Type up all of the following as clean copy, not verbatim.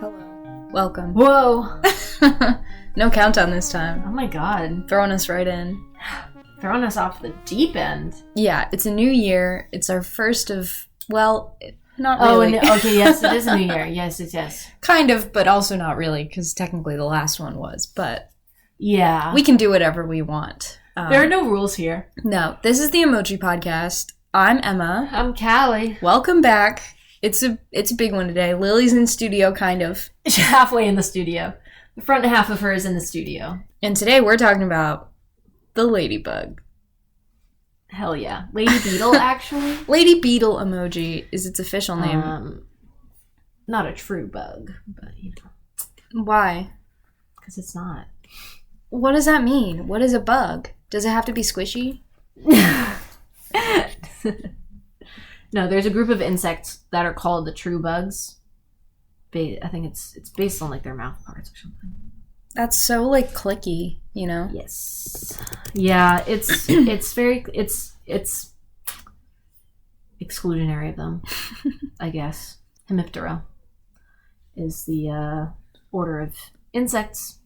Hello. Welcome. Whoa. No countdown this time. Oh my god. Throwing us right in. Throwing us off the deep end. Yeah, it's a new year. It's our first of, well, not really. Oh, okay, yes, it is a new year. Yes. Kind of, but also not really, because technically the last one was. But yeah, we can do whatever we want. There are no rules here. No, this is the Emoji Podcast. I'm Emma. I'm Callie. Welcome back. It's a big one today. Lily's in studio, kind of. She's halfway in the studio. The front half of her is in the studio. And today we're talking about the ladybug. Hell yeah. Lady Beetle, actually. Lady Beetle emoji is its official name. Not a true bug, but you know. Why? Because it's not. What does that mean? What is a bug? Does it have to be squishy? No, there's a group of insects that are called the true bugs. I think it's based on like their mouth parts or something. That's so like clicky, you know? Yes. Yeah, it's exclusionary of them, I guess. Hemiptera is the order of insects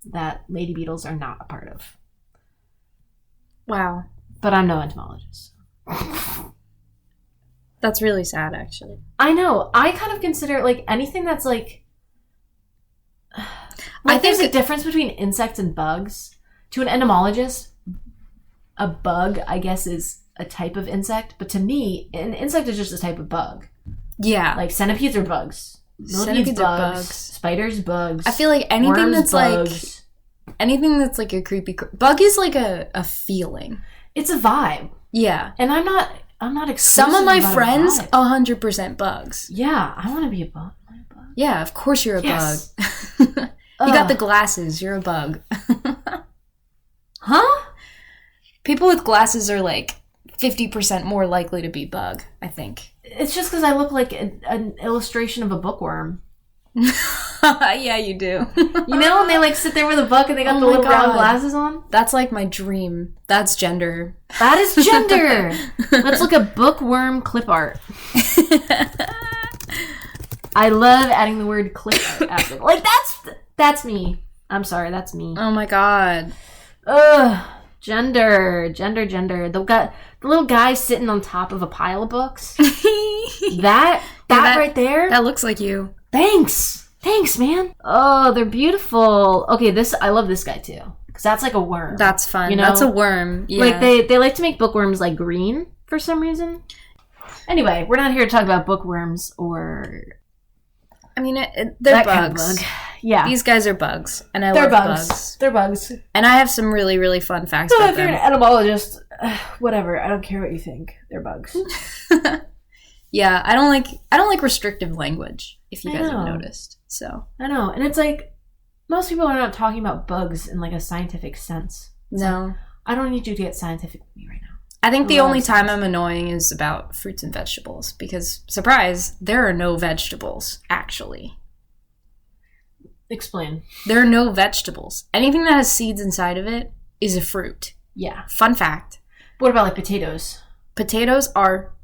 that lady beetles are not a part of. Wow. But I'm no entomologist. That's really sad, actually. I know. I kind of consider like anything that's like I think there's a difference between insects and bugs. To an entomologist, a bug, I guess, is a type of insect. But to me, an insect is just a type of bug. Yeah. Like centipedes are bugs. Millipedes are bugs. Spiders, bugs. I feel like anything worms, that's bugs. like anything that's like a creepy bug is like a feeling. It's a vibe. Yeah. And I'm not exclusive. Some of my about friends, 100% bugs. Yeah, I want to be a bug. Yeah, of course you're a yes. bug. You got the glasses. You're a bug. Huh? People with glasses are like 50% more likely to be bug, I think. It's just because I look like an illustration of a bookworm. Yeah, you do. You know, and they like sit there with a book and they got the little round glasses on. That's like my dream. That's gender. That is gender. Let's look at bookworm clip art. I love adding the word clip art after. Like that's me. I'm sorry, that's me. Oh my god. Ugh. Gender. The little guy sitting on top of a pile of books. that right there. That looks like you. Thanks, man. Oh, they're beautiful. Okay, I love this guy too. Because that's like a worm. That's fun. You know? That's a worm. Yeah. Like they like to make bookworms like green for some reason. Anyway, we're not here to talk about bookworms or... I mean, they're bugs. Kind of bug. Yeah. These guys are bugs. And I love bugs. They're bugs. And I have some really, really fun facts about if you're them. an entomologist, whatever. I don't care what you think. They're bugs. Yeah, I don't like restrictive language, if you guys have noticed. So I know. And it's like, most people are not talking about bugs in like a scientific sense. No. Like, I don't need you to get scientific with me right now. I think the only time I'm annoying is about fruits and vegetables. Because, surprise, there are no vegetables, actually. Explain. There are no vegetables. Anything that has seeds inside of it is a fruit. Yeah. Fun fact. What about like potatoes? Potatoes are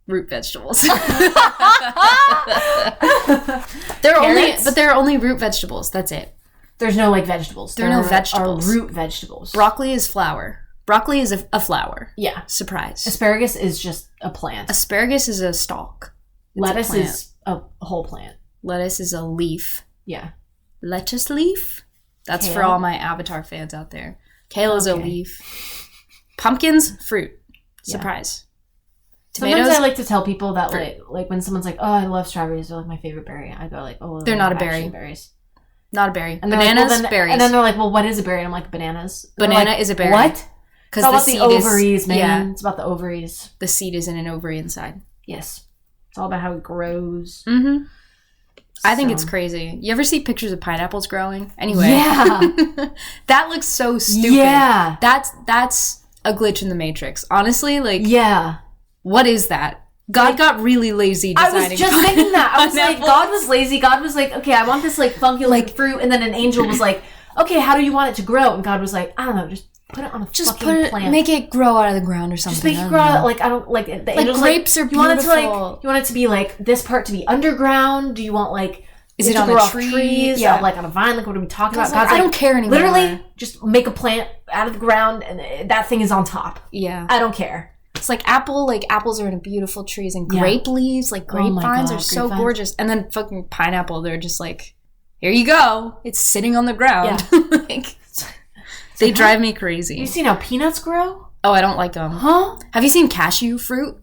root vegetables. There are only root vegetables. That's it. There's no like vegetables. There are no vegetables. Are root vegetables. Broccoli is flower. Broccoli is a flower. Yeah. Surprise. Asparagus is just a plant. Asparagus is a stalk. Lettuce is a whole plant. Lettuce is a leaf. Yeah. Lettuce leaf? That's Kale. for all my Avatar fans out there. Kale is a leaf. Pumpkins, fruit. Surprise. Tomatoes, sometimes I like to tell people that like when someone's like, oh, I love strawberries, they're like my favorite berry. I go like, oh, they're not a berry. Berries. Not a berry. And Bananas, like, well, berries. And then they're like, well, what is a berry? And I'm like, bananas. Banana like, is a berry. What? Because it's all about the ovaries, man. Yeah. It's about the ovaries. The seed is in an ovary inside. Yes. It's all about how it grows. Mm-hmm. I think it's crazy. You ever see pictures of pineapples growing? Anyway. Yeah. That looks so stupid. Yeah. That's a glitch in the Matrix. Honestly, like... Yeah. What is that? God got really lazy designing. I was just thinking that. I was like, God was lazy. God was like, okay, I want this like funky like fruit. And then an angel was like, okay, how do you want it to grow? And God was like, I don't know, just Put it on a just fucking plant. Make it grow out of the ground or something. Just make it grow out. Like, I don't like the like grapes are beautiful. You want it to be like this part to be underground? Do you want like is it on a tree? Trees? Yeah, like on a vine. Like what are we talking about? I don't care anymore. Literally, just make a plant out of the ground, and that thing is on top. Yeah, I don't care. It's like apples are in beautiful trees, and grape leaves, like grapevines are so gorgeous. And then fucking pineapple, they're just like, here you go. It's sitting on the ground. Yeah. Like, they drive me crazy. You seen how peanuts grow? Oh, I don't like them. Huh? Have you seen cashew fruit?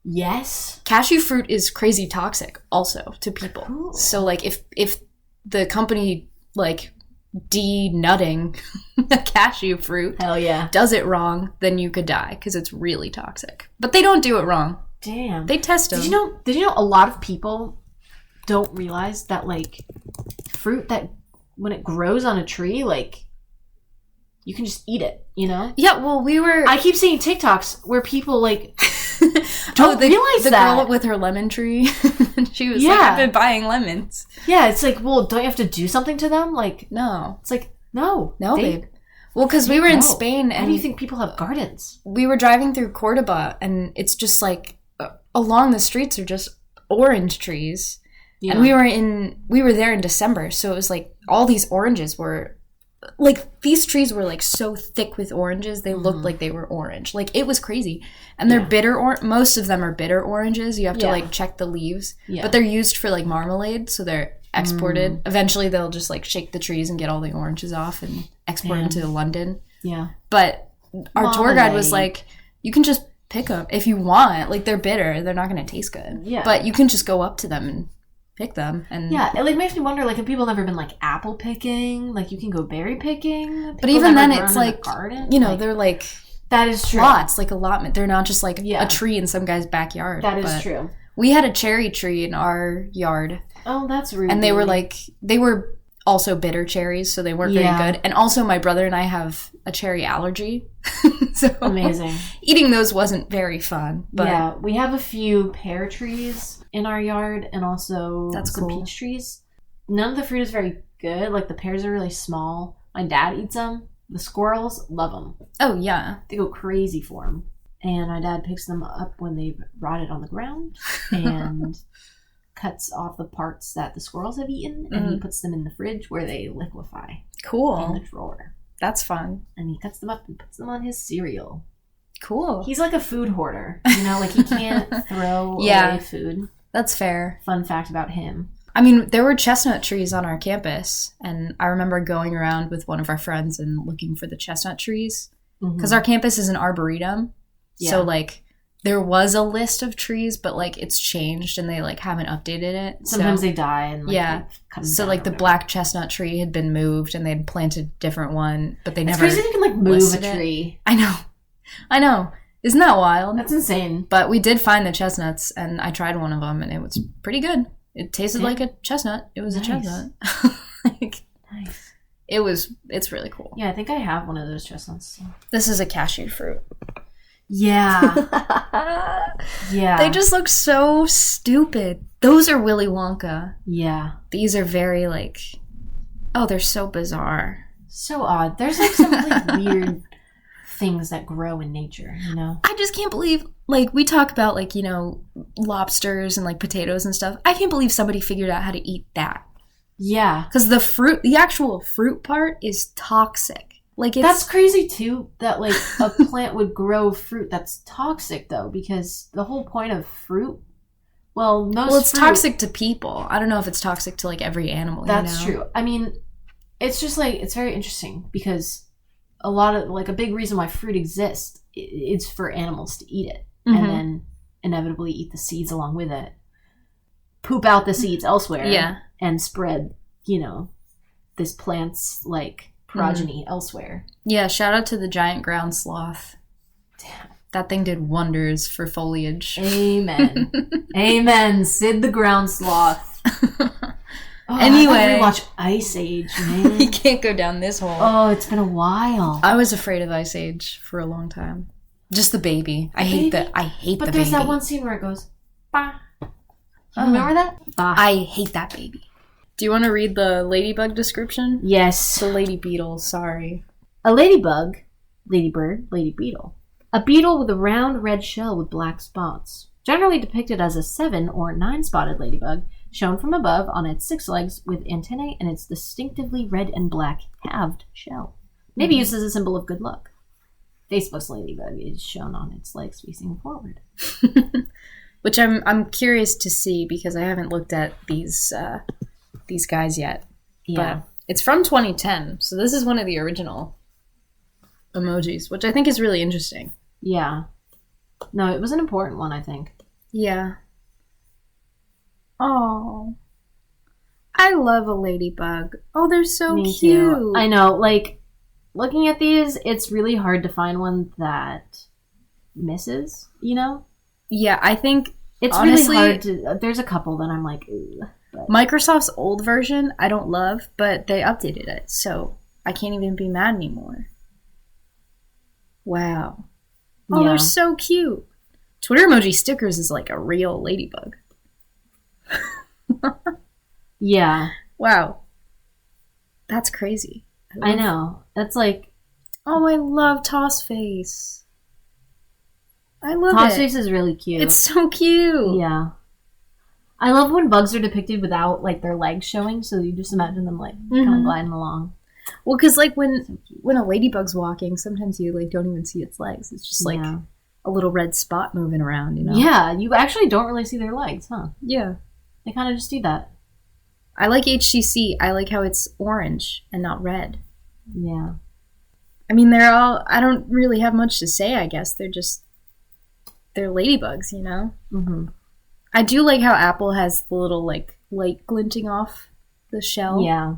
Yes. Cashew fruit is crazy toxic also to people. Cool. So like if the company like de-nutting a cashew fruit hell yeah does it wrong, then you could die because it's really toxic. But they don't do it wrong. Damn. They test them. Did you know a lot of people don't realize that like fruit that when it grows on a tree, like you can just eat it, you know? Yeah, well I keep seeing TikToks where people like don't realize the girl with her lemon tree. She was like, I've been buying lemons. Yeah, it's like, well, don't you have to do something to them? Like, no. It's like, no, babe. Well, because we were in Spain, and how do you think people have gardens? We were driving through Cordoba, and it's just like along the streets are just orange trees. Yeah. And we were there in December, so it was like all these oranges were like, these trees were like so thick with oranges, they looked like they were orange. Like, it was crazy. And they're bitter, most of them are bitter oranges. You have to like check the leaves. Yeah. But they're used for like marmalade, so they're exported. Eventually they'll just like shake the trees and get all the oranges off and export them to London. Yeah. But our tour guide was like, you can just pick them if you want. Like, they're bitter, they're not going to taste good. Yeah. But you can just go up to them and pick them. And yeah, it like makes me wonder, like, have people never been like apple picking? Like, you can go berry picking. People but even then it's like, you know, like, they're like, that is true, plots, like allotment. They're not just like a tree in some guy's backyard. That is true. We had a cherry tree in our yard. Oh, that's rude. And they were also bitter cherries, so they weren't very good. And also my brother and I have a cherry allergy. So amazing. Eating those wasn't very fun. But yeah, we have a few pear trees in our yard, and also some cool. peach trees. None of the fruit is very good. Like, the pears are really small. My dad eats them. The squirrels love them. Oh, yeah. They go crazy for them. And my dad picks them up when they've rotted on the ground and cuts off the parts that the squirrels have eaten, and he puts them in the fridge where they liquefy. Cool. In the drawer. That's fun. And he cuts them up and puts them on his cereal. Cool. He's like a food hoarder. You know, like, he can't throw away food. That's fair. Fun fact about him. I mean, there were chestnut trees on our campus, and I remember going around with one of our friends and looking for the chestnut trees. Because our campus is an arboretum. Yeah. So, like, there was a list of trees, but, like, it's changed and they, like, haven't updated it. Sometimes they die and, like, so, like, the black chestnut tree had been moved and they had planted a different one, but they never It's crazy they can, like, move a tree. I know. Isn't that wild? That's insane. But we did find the chestnuts, and I tried one of them, and it was pretty good. It tasted like a chestnut. It was a chestnut. Nice. It's really cool. Yeah, I think I have one of those chestnuts. So. This is a cashew fruit. Yeah. Yeah. They just look so stupid. Those are Willy Wonka. Yeah. These are very, like, they're so bizarre. So odd. There's, like, some like weird things that grow in nature, you know? I just can't believe, like, we talk about, like, you know, lobsters and, like, potatoes and stuff. I can't believe somebody figured out how to eat that. Yeah. Because the actual fruit part is toxic. Like, that's crazy too, that, like, a plant would grow fruit that's toxic, though, because the whole point of fruit, it's toxic to people. I don't know if it's toxic to, like, every animal. That's true. I mean, it's just, like, it's very interesting because a lot of, like, a big reason why fruit exists is for animals to eat it and then inevitably eat the seeds along with it, poop out the seeds elsewhere, and spread, you know, this plant's, like, progeny elsewhere. Yeah, shout out to the giant ground sloth. Damn. That thing did wonders for foliage. Amen. Amen. Sid the ground sloth. Anyway. I watch Ice Age, man. You can't go down this hole. Oh, it's been a while. I was afraid of Ice Age for a long time. Just the baby. I hate the baby. But there's that one scene where it goes, bah. You remember that? Bah. I hate that baby. Do you want to read the ladybug description? Yes. The lady beetle, sorry. A ladybug ladybird, lady beetle. A beetle with a round red shell with black spots. Generally depicted as a 7 or 9-spotted ladybug, shown from above on its 6 legs with antennae and its distinctively red and black halved shell. Maybe used as a symbol of good luck. Facebook's ladybug is shown on its legs facing forward. Which I'm curious to see because I haven't looked at these guys yet. Yeah. But it's from 2010, so this is one of the original emojis, which I think is really interesting. Yeah. No, it was an important one, I think. Yeah. Oh. I love a ladybug. Oh, they're so Me cute. too. I know, like, looking at these, it's really hard to find one that misses, you know? Yeah, I think it's honestly, really hard to... There's a couple that I'm like, ooh. But. Microsoft's old version, I don't love, but they updated it, so I can't even be mad anymore. Wow. Oh, Yeah. they're so cute. Twitter emoji stickers is like a real ladybug. Yeah. Wow. That's crazy. I know. That's like... Oh, I love Tossface. I love it. Tossface is really cute. It's so cute. Yeah. I love when bugs are depicted without, like, their legs showing, so you just imagine them, like, kind of gliding along. Well, because, like, when a ladybug's walking, sometimes you, like, don't even see its legs. It's just, like, a little red spot moving around, you know? Yeah, you actually don't really see their legs, huh? Yeah. They kind of just do that. I like HCC. I like how it's orange and not red. Yeah. I mean, I don't really have much to say, I guess. They're ladybugs, you know? Mm-hmm. I do like how Apple has the little, like, light glinting off the shell. Yeah.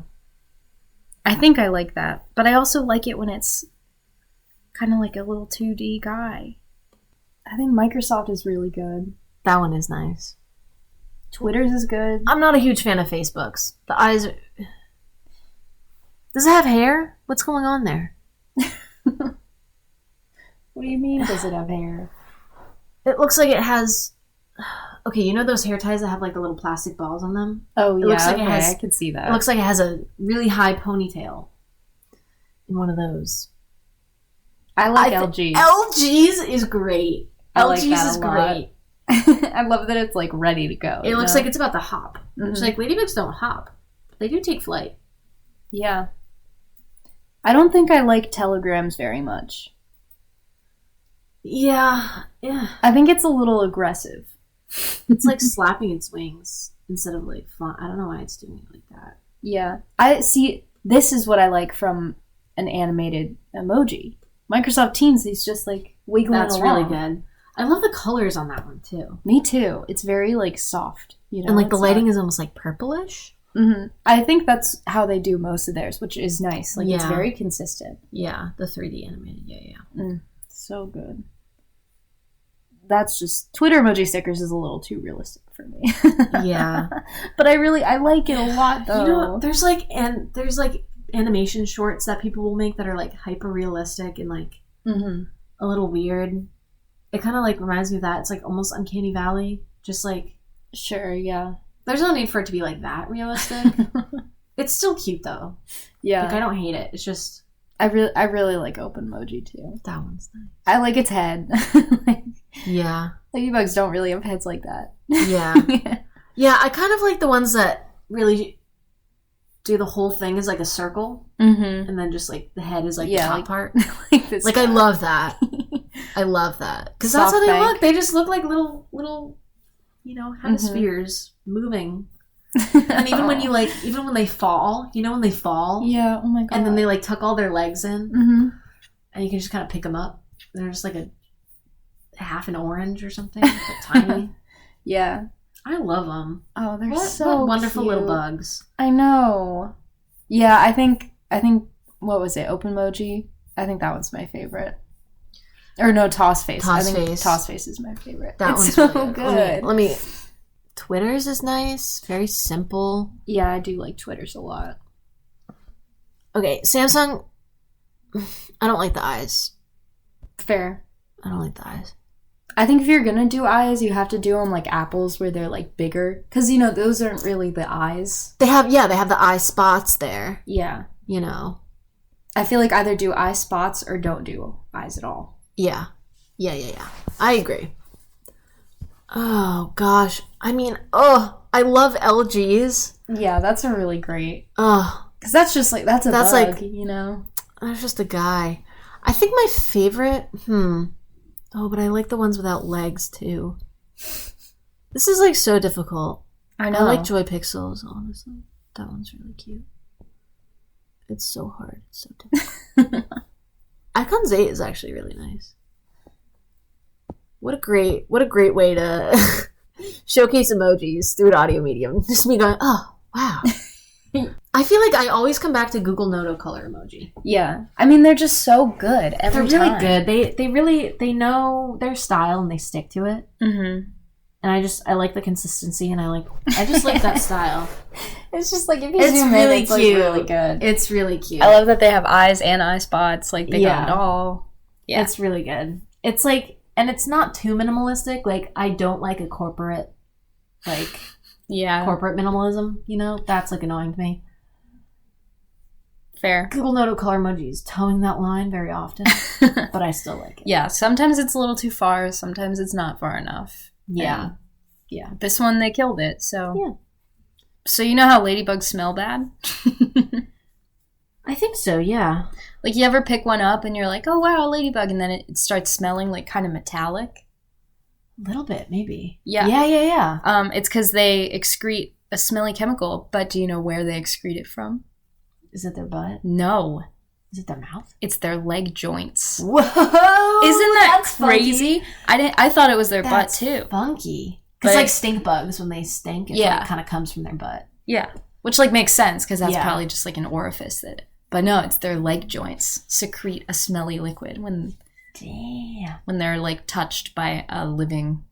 I think I like that. But I also like it when it's kind of like a little 2D guy. I think Microsoft is really good. That one is nice. Twitter's is good. I'm not a huge fan of Facebook's. The eyes are... Does it have hair? What's going on there? What do you mean, does it have hair? It looks like it has... Okay, you know those hair ties that have, like, the little plastic balls on them? Oh, yeah, looks like okay, it has, I could see that. It looks like it has a really high ponytail in one of those. I like LG's. LG's is great. I like LG's that is a lot. great. I love that it's, like, ready to go. It looks like it's about to hop. Mm-hmm. Which, like, ladybugs don't hop. They do take flight. Yeah. I don't think I like telegrams very much. Yeah. I think it's a little aggressive. It's like slapping its wings instead of, like, flying. I don't know why it's doing it like that. Yeah. I see, this is what I like from an animated emoji. Microsoft Teams, he's just, like, wiggling That's along. really good. I love the colors on that one, too. Me too. It's very, like, soft. You know? And, like, the lighting is almost, like, purplish. Mm-hmm. I think that's how they do most of theirs, which is nice. Like, it's very consistent. Yeah, the 3D animated. Yeah. So good. That's just... Twitter emoji stickers is a little too realistic for me. Yeah. But I like it a lot, though. You know, there's like animation shorts that people will make that are, like, hyper realistic and, like, a little weird. It kind of, like, reminds me of that. It's, like, almost Uncanny Valley. Just, like... Sure, yeah. There's no need for it to be, like, that realistic. It's still cute, though. Yeah. Like, I don't hate it. It's just... I really like OpenMoji, too. That one's nice. I like its head. Yeah. Ladybugs don't really have heads like that. Yeah. Yeah, I kind of like the ones that really do the whole thing as, like, a circle. Mm-hmm. And then just, like, the head is, like, the top part. Like this. Like, I love that. I love that. Because that's how they look. They just look like little, you know, hemispheres moving. And even when they fall, you know, when they fall? Yeah, oh my god. And then they, like, tuck all their legs in. Mm-hmm. And you can just kind of pick them up. They're just, like, a half an orange or something. Like, tiny. Yeah. I love them. Oh, they're what wonderful cute. little bugs. I know. Yeah, I think, what was it, OpenMoji? I think that one's my favorite. Or no, Tossface. I think Tossface is my favorite. That one's so really good. Let me... Twitter's is nice. Very simple. Yeah, I do like Twitter's a lot. Okay, Samsung... I don't like the eyes. Fair. I don't like the eyes. I think if you're gonna do eyes, you have to do them like Apple's where they're like bigger. Because, you know, those aren't really the eyes. They have the eye spots there. Yeah. You know. I feel like either do eye spots or don't do eyes at all. Yeah. I agree. Oh, gosh. I mean, I love LGs. Yeah, that's a really great. Because that's just like, that's bug, like, you know? That's just a guy. I think my favorite, Oh, but I like the ones without legs, too. This is, like, so difficult. I know. I like Joy Pixels, honestly. That one's really cute. It's so hard. It's so difficult. Icons 8 is actually really nice. What a great way to showcase emojis through an audio medium. Just me going, oh, wow. I feel like I always come back to Google Noto color emoji. Yeah. I mean, they're just so good every time. They're really good. They know their style and they stick to it. Mm-hmm. And I like the consistency and I just like that style. It's just like, if you zoom in, it's cute. Like really good. It's really cute. I love that they have eyes and eye spots. Like, they got it all. Yeah. It's really good. It's like, and it's not too minimalistic. Like, I don't like a corporate, like, corporate minimalism, you know? That's, like, annoying to me. Fair. Google Noto color emojis towing that line very often, but I still like it. Yeah, sometimes it's a little too far. Sometimes it's not far enough. Yeah. Yeah. This one, they killed it, so. Yeah. So you know how ladybugs smell bad? I think so, yeah. Like, you ever pick one up and you're like, oh, wow, a ladybug, and then it starts smelling, like, kind of metallic? A little bit, maybe. Yeah. Yeah. It's because they excrete a smelly chemical, but do you know where they excrete it from? Is it their butt? No. Is it their mouth? It's their leg joints. Whoa! Isn't that crazy? Funky. I thought it was their butt, too. Funky. It's like stink bugs when they stink. It like, kind of comes from their butt. Yeah. Which, like, makes sense, because that's probably just, like, an orifice that... But no, it's their leg joints secrete a smelly liquid when they're, like, touched by a living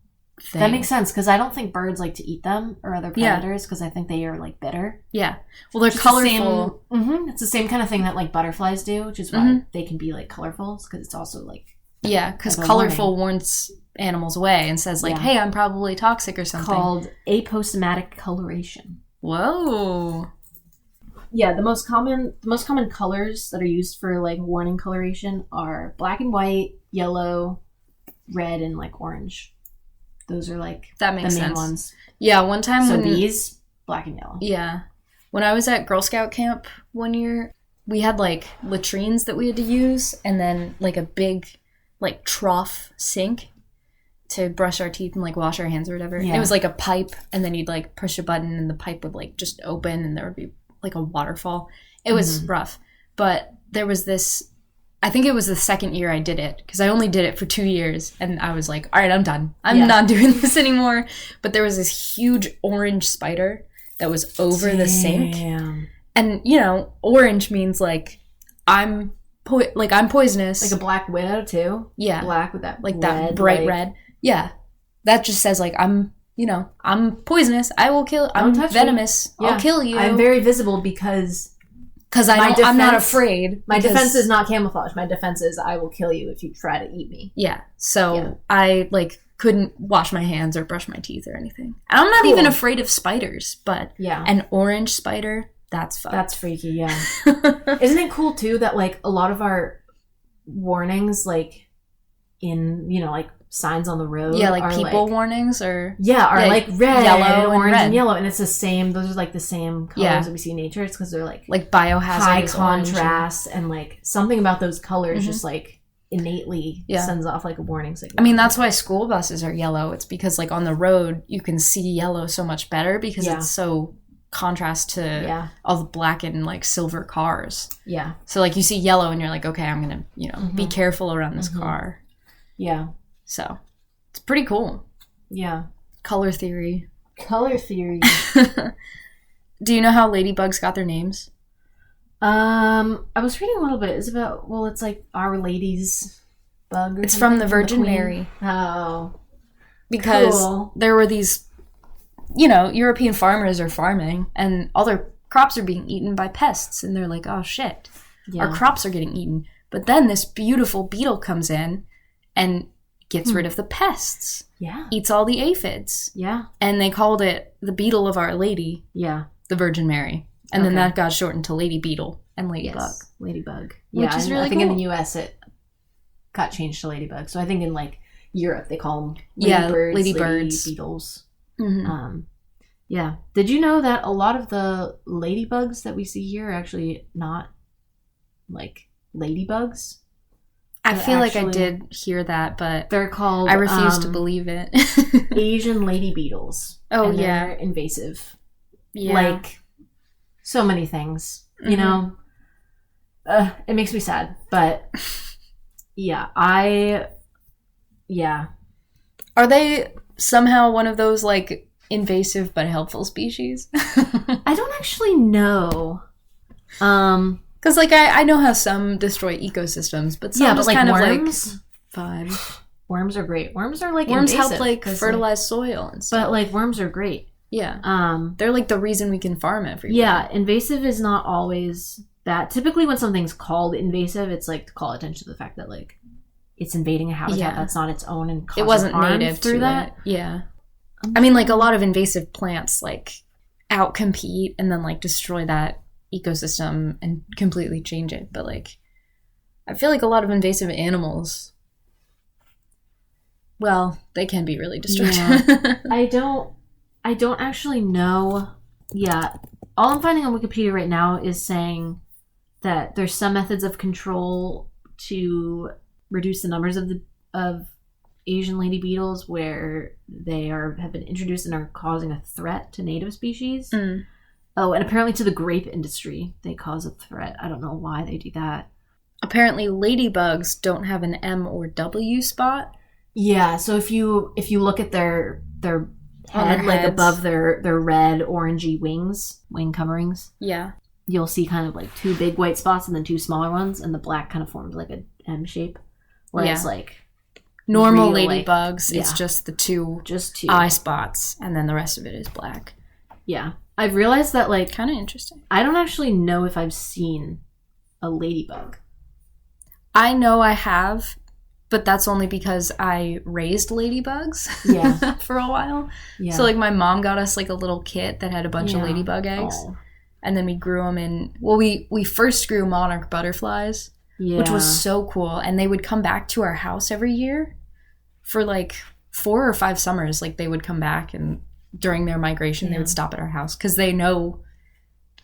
thing. That makes sense, because I don't think birds like to eat them or other predators, because I think they are, like, bitter. Yeah. Well, they're colorful. It's the same kind of thing that, like, butterflies do, which is why they can be, like, colorful, because it's also, like... Yeah, because colorful warns animals away and says, like, hey, I'm probably toxic or something. Called aposematic coloration. Whoa. Yeah, the most common colors that are used for, like, warning coloration are black and white, yellow, red, and, like, orange. Those are, like, that makes the main sense. ones. Yeah, one time so these, black and yellow. Yeah. When I was at Girl Scout camp one year, we had, like, latrines that we had to use, and then, like, a big, like, trough sink to brush our teeth and, like, wash our hands or whatever. Yeah. It was, like, a pipe, and then you'd, like, push a button, and the pipe would, like, just open, and there would be, like, a waterfall. It was rough. But there was this... I think it was the second year I did it, because I only did it for 2 years, and I was like, all right, I'm done. I'm not doing this anymore. But there was this huge orange spider that was over the sink. And, you know, orange means, like, I'm poisonous. Like a black widow, too? Yeah. Black with that like red, that bright red. Yeah. That just says, like, I'm poisonous. I will kill. I'm venomous. Yeah. I'll kill you. I'm very visible because I'm not afraid. My defense is not camouflage. My defense is I will kill you if you try to eat me. Yeah. So I, like, couldn't wash my hands or brush my teeth or anything. And I'm not even afraid of spiders, but an orange spider, that's fun. That's freaky, yeah. Isn't it cool, too, that, like, a lot of our warnings, like, in, you know, like, signs on the road. Yeah, like people like, warnings or... Yeah, are like red, yellow, orange, and yellow. And it's the same, those are like the same colors that we see in nature. It's because they're like biohazard. High contrast and like something about those colors just like innately sends off like a warning signal. I mean, that's why school buses are yellow. It's because like on the road, you can see yellow so much better because it's so contrast to all the black and like silver cars. Yeah. So like you see yellow and you're like, okay, I'm going to, you know, be careful around this car. Yeah. So, it's pretty cool. Yeah. Color theory. Color theory. Do you know how ladybugs got their names? I was reading a little bit. It's about, well, it's like Our Lady's bug or It's from the Virgin Mary. Oh. Because there were these, you know, European farmers are farming and all their crops are being eaten by pests. And they're like, oh, shit. Our crops are getting eaten. But then this beautiful beetle comes in and gets rid of the pests. Yeah. Eats all the aphids. Yeah. And they called it the Beetle of Our Lady. Yeah. The Virgin Mary. And then that got shortened to Lady Beetle. and ladybug. Yes, ladybug. Which is really I think cool. in the US it got changed to ladybug. So I think in like Europe they call them ladybirds, ladybirds. lady beetles. Mm-hmm. Yeah. Did you know that a lot of the ladybugs that we see here are actually not like ladybugs? I feel like I did hear that, but they're called. I refuse to believe it. Asian lady beetles. Oh, and yeah. they're invasive. Yeah. Like so many things. You know, it makes me sad, but yeah, Are they somehow one of those like invasive but helpful species? I don't actually know. Because like I know how some destroy ecosystems, but some just like kind worms, of like fine. Worms are great. Worms are like worms invasive, help like fertilize soil and stuff. but like worms are great. Yeah. They're like the reason we can farm everywhere. Yeah, invasive is not always bad. Typically when something's called invasive, it's like to call attention to the fact that like it's invading a habitat that's not its own and causing it wasn't harm native through to that. It. Yeah. I mean, like a lot of invasive plants like outcompete and then like destroy that ecosystem and completely change it. But like, I feel like a lot of invasive animals, well, they can be really destructive. Yeah. I don't actually know. Yeah. All I'm finding on Wikipedia right now is saying that there's some methods of control to reduce the numbers of Asian lady beetles where they have been introduced and are causing a threat to native species. Oh, and apparently to the grape industry they cause a threat. I don't know why they do that. Apparently ladybugs don't have an M or W spot. Yeah, so if you look at their head, like above their red orangey wing coverings, yeah, you'll see kind of like two big white spots and then two smaller ones, and the black kind of forms like a M shape. Whereas like normal real, ladybugs, it's just the two eye spots, and then the rest of it is black. Yeah, I've realized that like kind of interesting. I don't actually know if I've seen a ladybug. I know I have, but that's only because I raised ladybugs for a while. Yeah. So like my mom got us like a little kit that had a bunch of ladybug eggs. Oh. And then we grew them in, well, we first grew monarch butterflies, which was so cool. And they would come back to our house every year for like 4 or 5 summers. Like they would come back, and during their migration, they would stop at our house because they know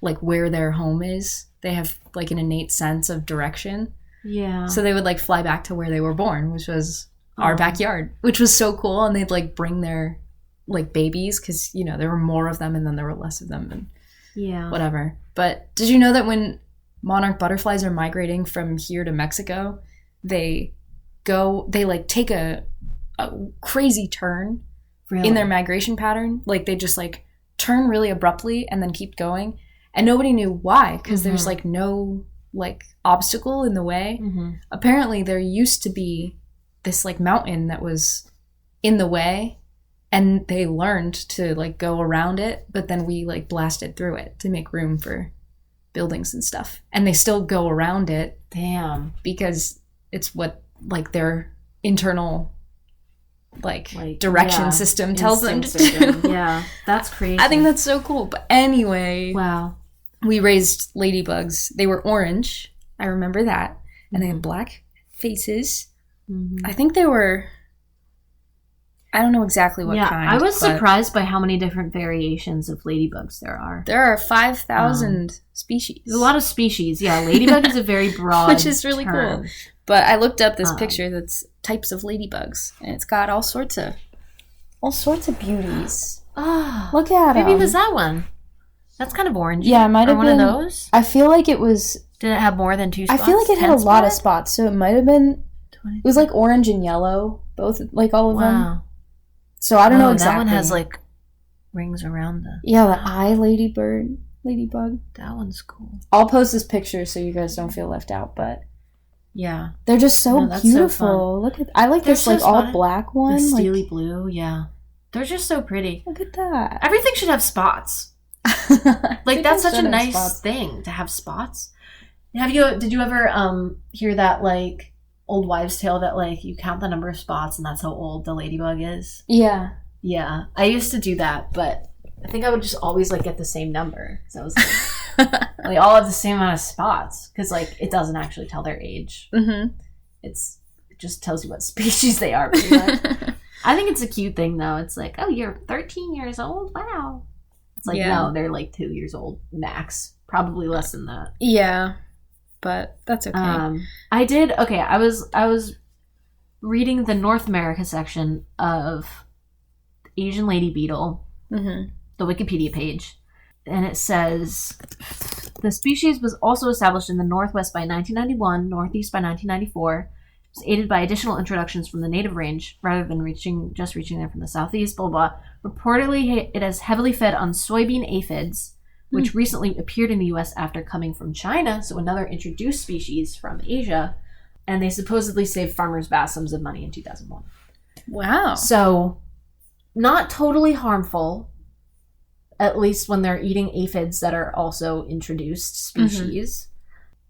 like where their home is. They have like an innate sense of direction. Yeah. So they would like fly back to where they were born, which was our backyard, which was so cool. And they'd like bring their like babies because, you know, there were more of them and then there were less of them and whatever. But did you know that when monarch butterflies are migrating from here to Mexico, they like take a crazy turn in their migration pattern? Like they just like turn really abruptly and then keep going. And nobody knew why, because there's like no like obstacle in the way. Apparently there used to be this like mountain that was in the way, and they learned to like go around it, but then we like blasted through it to make room for buildings and stuff, and they still go around it. Damn. Because it's what like their internal like direction system tells them to do. Yeah, that's crazy. I think that's so cool. But anyway, wow, we raised ladybugs. They were orange. I remember that. And they had black faces. I think they were, I don't know exactly what kind. I was surprised by how many different variations of ladybugs there are. There are 5,000 species. There's a lot of species. Yeah, ladybug is a very broad which is really cool. But I looked up this picture that's types of ladybugs, and it's got all sorts of beauties. Oh, look at it. Maybe it was that one. That's kind of orange. Yeah, it might have been one of those. I feel like it was. Did it have more than 2 spots? I feel like it had a lot of spots, so it might have been. It was like orange and yellow, both like all of them. So I don't know exactly. That one has like rings around the. Yeah, the eye ladybug. That one's cool. I'll post this picture so you guys don't feel left out, but. Yeah, they're just so beautiful. Look at I like this like all black one, the steely blue. Yeah, they're just so pretty. Look at that. Everything should have spots. Like that's such a nice thing to have spots. Did you ever hear that like old wives' tale that like you count the number of spots and that's how old the ladybug is? Yeah. Yeah, I used to do that, but I think I would just always like get the same number. So I was like, They all have the same amount of spots because, like, it doesn't actually tell their age. Mm-hmm. It just tells you what species they are, pretty much. I think it's a cute thing, though. It's like, oh, you're 13 years old? Wow. It's like, no, they're like 2 years old max. Probably less than that. Yeah, but that's okay. I was reading the North America section of Asian Lady Beetle, the Wikipedia page, and it says the species was also established in the Northwest by 1991, Northeast by 1994. It was aided by additional introductions from the native range rather than reaching there from the southeast. Blah blah. Reportedly, it has heavily fed on soybean aphids, which recently appeared in the U.S. after coming from China, so another introduced species from Asia, and they supposedly saved farmers vast sums of money in 2001. Wow. So, not totally harmful, at least when they're eating aphids that are also introduced species.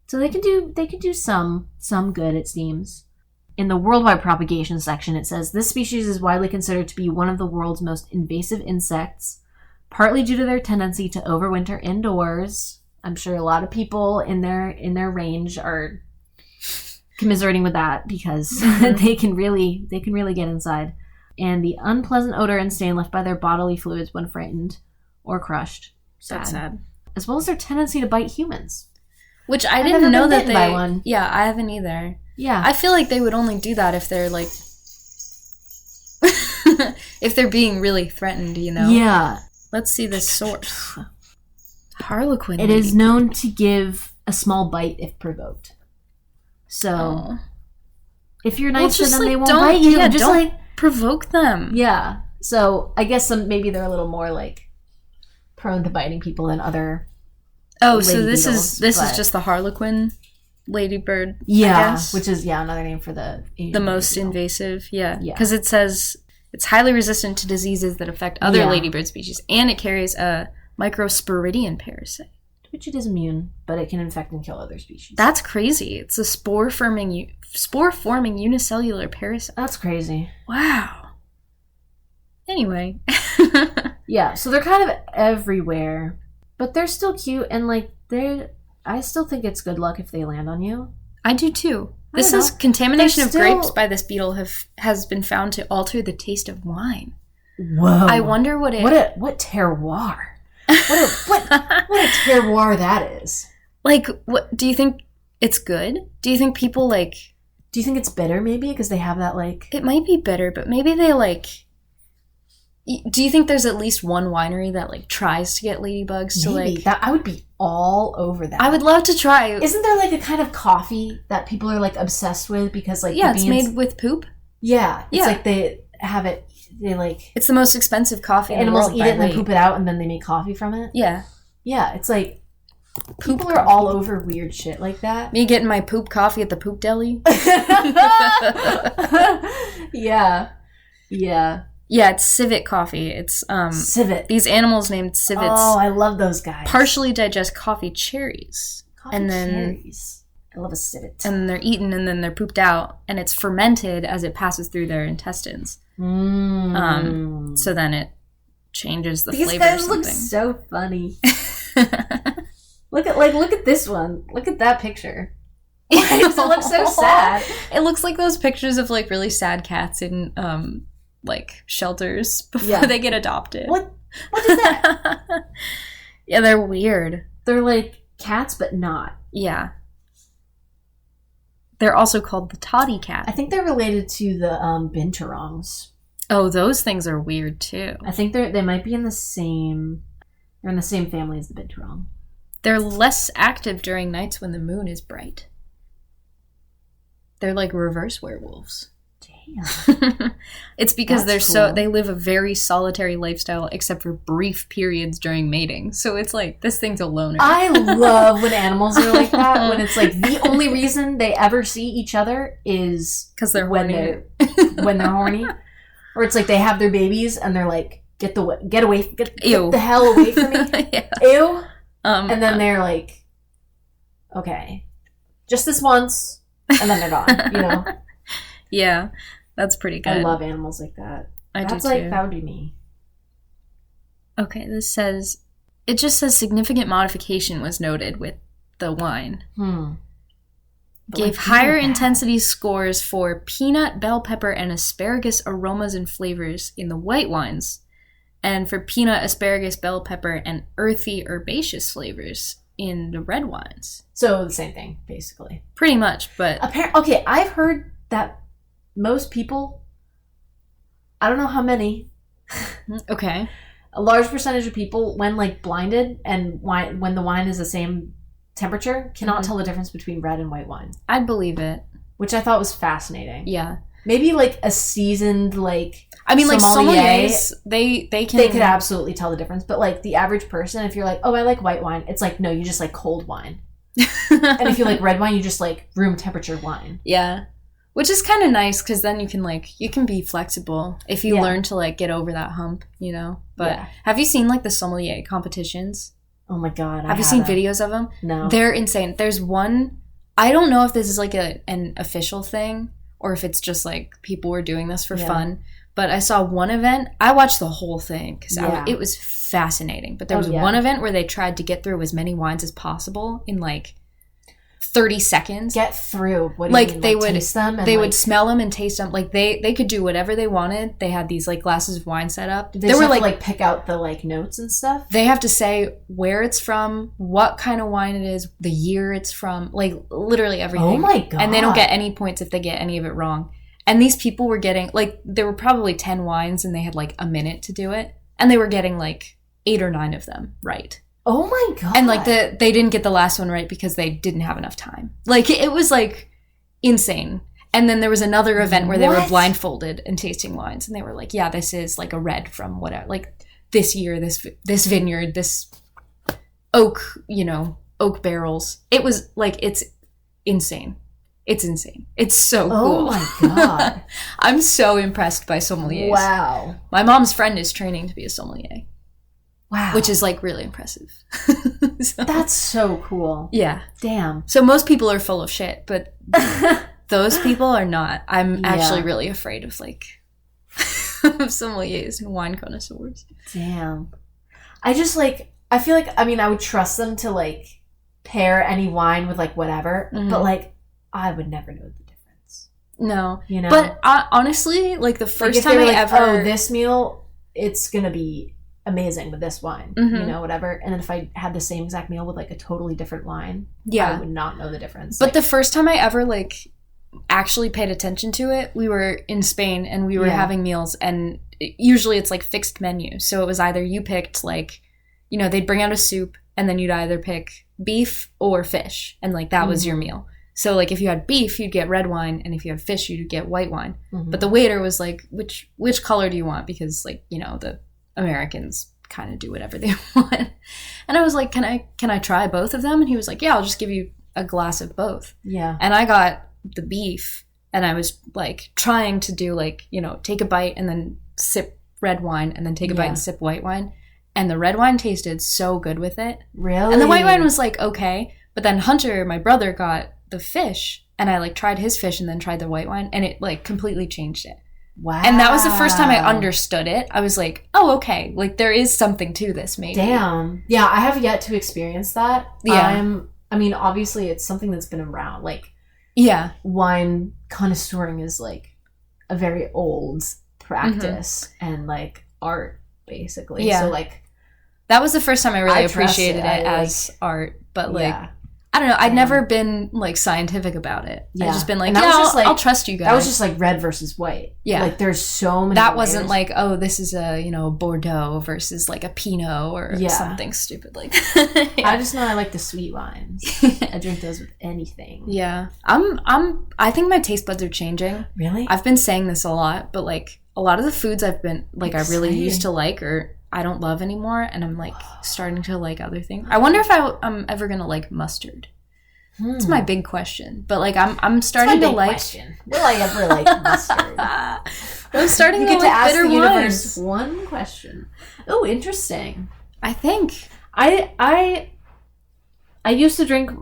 So they can do some good, it seems. In the worldwide propagation section, it says, this species is widely considered to be one of the world's most invasive insects, partly due to their tendency to overwinter indoors. I'm sure a lot of people in their range are commiserating with that because they can really get inside. And the unpleasant odor and stain left by their bodily fluids when frightened or crushed. That's sad. As well as their tendency to bite humans. Which I didn't know that they... by one. Yeah, I haven't either. Yeah. I feel like they would only do that if they're like... if they're being really threatened, you know? Yeah. Let's see the source. Harlequin. It is known to give a small bite if provoked. So, if you're nice to them, they won't bite you. Yeah, just don't provoke them. Yeah. So, I guess maybe they're a little more, like, prone to biting people than other so this is just the Harlequin ladybird, yeah, I guess. Which is, another name for the Asian most invasive, because it says it's highly resistant to diseases that affect other ladybird species, and it carries a microsporidian parasite. Which it is immune, but it can infect and kill other species. That's crazy. It's a spore-forming unicellular parasite. That's crazy. Wow. Anyway. Yeah, so they're kind of everywhere, but they're still cute, and like I still think it's good luck if they land on you. I do too. This is contamination of grapes by this beetle has been found to alter the taste of wine. Whoa! I wonder what terroir. What a terroir that is. Like, what do you think? It's good? Do you think people like? Do you think it's bitter? Maybe because they have that like. It might be bitter, but maybe they like. Do you think there's at least one winery that like tries to get ladybugs to like? That I would be all over that. I would love to try. Isn't there like a kind of coffee that people are like obsessed with because like it's made with poop. Yeah, it's like they have it. They like it's the most expensive coffee. Animals in the world eat it and then poop it out, and then they make coffee from it. Yeah, it's like people are all over weird shit like that. Me getting my poop coffee at the poop deli. Yeah, it's civet coffee. It's civet. These animals named civets. Oh, I love those guys. Partially digest coffee cherries. Cherries. I love a civet. And they're eaten and then they're pooped out, and it's fermented as it passes through their intestines. So then it changes the flavor. These guys look so funny. Look at this one. Look at that picture. Why does it look so sad? It looks like those pictures of like really sad cats in like shelters before they get adopted. What is that? Yeah, they're weird. They're like cats, but not. Yeah. They're also called the toddy cat. I think they're related to the binturongs. Oh, those things are weird too. I think they might be in the same. They're in the same family as the binturong. They're less active during nights when the moon is bright. They're like reverse werewolves. Damn. It's because they live a very solitary lifestyle except for brief periods during mating. So it's like this thing's a loner. I love when animals are like that, when it's like the only reason they ever see each other is because they're horny. When they're horny. Or it's like they have their babies and they're like, get the hell away from me. Yeah. Ew. And then they're like, okay, just this once, and then they're gone, you know? Yeah, that's pretty good. I love animals like that. I do too. That would be me. Okay, this says, it just says significant modification was noted with the wine. Gave higher intensity scores for peanut, bell pepper, and asparagus aromas and flavors in the white wines, and for peanut, asparagus, bell pepper, and earthy herbaceous flavors in the red wines. So the same thing, basically. Pretty much, but... Okay, I've heard that most people, I don't know how many, okay, a large percentage of people, when like blinded and when the wine is the same temperature, cannot tell the difference between red and white wine. I'd believe it. Which I thought was fascinating. Yeah. Maybe like a seasoned like sommeliers, they could absolutely tell the difference. But like the average person, if you're like, oh, I like white wine, it's like, no, you just like cold wine. And if you like red wine, you just like room temperature wine. Yeah. Which is kind of nice because then you can be flexible if you learn to like get over that hump, you know? But have you seen like the sommelier competitions? Oh my God. Have you seen videos of them? No. They're insane. There's one, I don't know if this is like an official thing or if it's just like people were doing this for fun. But I saw one event. I watched the whole thing because it was fascinating. But there was one event where they tried to get through as many wines as possible in like 30 seconds. Get through. What do you mean? They would taste them and they would smell them and taste them. Like they could do whatever they wanted. They had these like glasses of wine set up. They were like pick out the like notes and stuff. They have to say where it's from, what kind of wine it is, the year it's from, like literally everything. Oh my God. And they don't get any points if they get any of it wrong. And these people were getting like there were probably 10 wines and they had like a minute to do it, and they were getting like 8 or 9 of them right. Oh my God. And like they didn't get the last one right because they didn't have enough time. Like it was like insane. And then there was another event where they were blindfolded and tasting wines, and they were like, yeah, this is like a red from whatever, like this year, this vineyard, this oak, oak barrels. It was like, it's insane. It's insane. It's so cool. Oh my God. I'm so impressed by sommeliers. Wow. My mom's friend is training to be a sommelier. Wow. Which is like really impressive. That's so cool. Yeah. Damn. So most people are full of shit, but those people are not. I'm actually really afraid of like of sommeliers and wine connoisseurs. Damn. I just like, I feel like, I mean, I would trust them to like pair any wine with like whatever, but like I would never know the difference. No. You know? But honestly, like the first time I ever... oh, this meal, it's going to be amazing with this wine, whatever. And then if I had the same exact meal with like a totally different wine, I would not know the difference. But the first time I ever like actually paid attention to it, we were in Spain and we were having meals, and usually it's like fixed menu. So it was either you picked like, they'd bring out a soup and then you'd either pick beef or fish, and like that was your meal. So, like, if you had beef, you'd get red wine, and if you had fish, you'd get white wine. But the waiter was like, which color do you want? Because, like, the Americans kind of do whatever they want. And I was like, can I try both of them? And he was like, yeah, I'll just give you a glass of both. Yeah. And I got the beef, and I was, like, trying to do, like, take a bite and then sip red wine, and then take a bite and sip white wine. And the red wine tasted so good with it. Really? And the white wine was, like, okay. But then Hunter, my brother, got the fish, and I like tried his fish and then tried the white wine, and it like completely changed it. Wow. And that was the first time I understood it. I was like, oh, okay, like there is something to this, maybe. Damn. Yeah, I have yet to experience that. Yeah. I mean, obviously it's something that's been around. Like, wine connoisseuring is like a very old practice and like art, basically. Yeah. So like that was the first time I really appreciated it as art, but like I don't know. I'd never been like scientific about it. Yeah. I'd just been like, I'll trust you guys. That was just like red versus white. Yeah. Like there's so many That layers. wasn't like, oh, this is a, Bordeaux versus like a Pinot or something stupid like that. I just know I like the sweet wines. I drink those with anything. Yeah. I think my taste buds are changing. Really? I've been saying this a lot, but like a lot of the foods I've been like I really used to like or I don't love anymore, and I'm like starting to like other things. I wonder if I'm ever gonna like mustard. It's my big question, but like I'm starting to like. Question. Will I ever like mustard? I'm starting you to get like to ask bitter the universe wines. one question. Oh, interesting. I think I used to drink.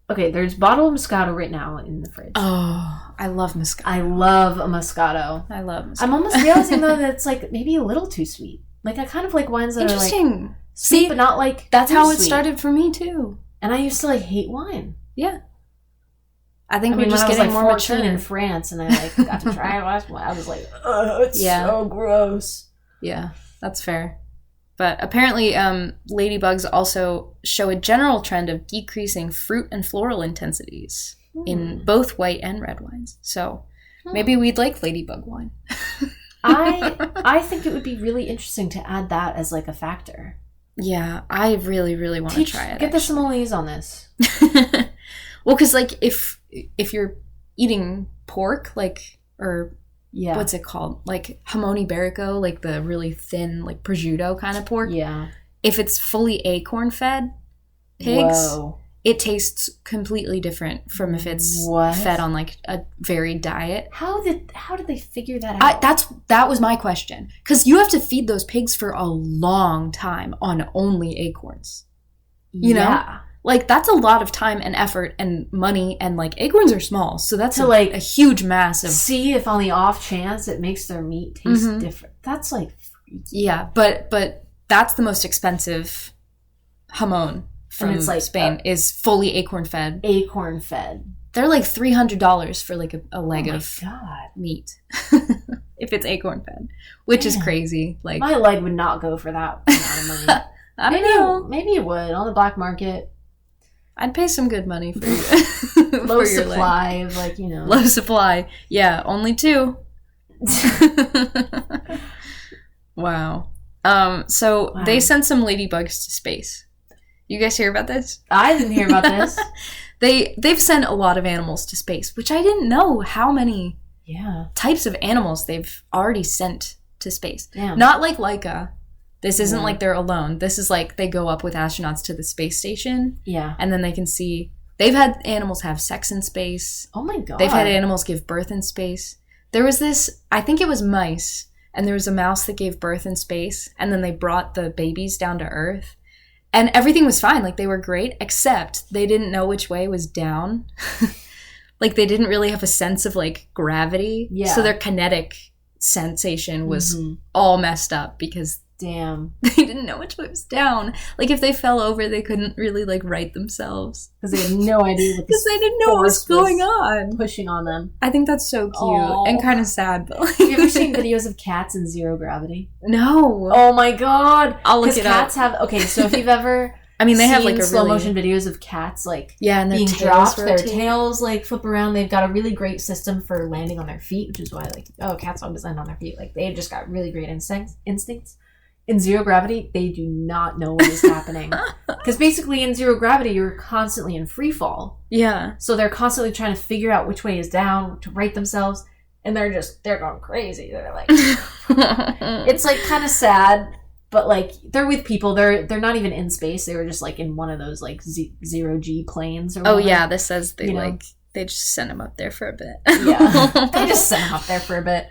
Okay, there's a bottle of Moscato right now in the fridge. Oh, I love Moscato. I love a Moscato. I love Moscato. I'm almost realizing though that it's like maybe a little too sweet. Like I kind of like wines that are like Sweet, but not like that's how it sweet. started for me too. And I used to like hate wine. Yeah. I think we're just when getting I was like more 14 mature in France and I like got to try it last one. I was like, oh, it's so gross. Yeah, that's fair. But apparently, ladybugs also show a general trend of decreasing fruit and floral intensities in both white and red wines. So maybe we'd like ladybug wine. I think it would be really interesting to add that as like a factor. Yeah, I really, really want to try it. Get the sommeliers on this. Well, because like if you're eating pork, like, or what's it called, like jamon iberico, like the really thin like prosciutto kind of pork, if it's fully acorn fed pigs, it tastes completely different from if it's fed on like a varied diet. How did they figure that out? That was my question, because you have to feed those pigs for a long time on only acorns, you know. Like, that's a lot of time and effort and money, and, like, acorns are small, so that's a huge mass of... See if on the off chance it makes their meat taste different. That's, like... Yeah, but that's the most expensive jamon from Spain, is fully acorn-fed. Acorn-fed. They're, like, $300 for, like, a leg of meat. If it's acorn-fed, which is crazy. Like, my leg would not go for that amount of money. I don't know. Maybe it would, on the black market. I'd pay some good money for you. Low supply, like, you know. Low supply. Yeah, only 2. Wow. So they sent some ladybugs to space. You guys hear about this? I didn't hear about this. They've sent a lot of animals to space, which I didn't know how many types of animals they've already sent to space. Damn. Not like Laika. This isn't like they're alone. This is like they go up with astronauts to the space station. Yeah. And then they can see... They've had animals have sex in space. Oh my God. They've had animals give birth in space. There was this... I think it was mice. And there was a mouse that gave birth in space. And then they brought the babies down to Earth. And everything was fine. Like, they were great. Except they didn't know which way was down. Like, they didn't really have a sense of, like, gravity. Yeah. So their kinetic sensation was all messed up because... Damn. They didn't know which way was down. Like, if they fell over, they couldn't really, like, right themselves. Because they had no idea what because they didn't know what was going on. Pushing on them. I think that's so cute and kind of sad. But like... Have you ever seen videos of cats in zero gravity? No. Oh my God. I'll look it cats up. have... Okay, so if you've ever... I mean, they have, like, a slow really... motion videos of cats, like, and being dropped. Their tails, like, flip around. They've got a really great system for landing on their feet, which is why, like, cats always land on their feet. Like, they've just got really great instincts. In zero gravity, they do not know what is happening. Because basically in zero gravity, you're constantly in free fall. Yeah. So they're constantly trying to figure out which way is down to right themselves. And they're going crazy. They're like... It's, like, kind of sad. But, like, they're with people. They're not even in space. They were just, like, in one of those, like, zero-G planes or whatever. Oh, yeah. This says they, they just sent them up there for a bit. Yeah. They just sent them up there for a bit.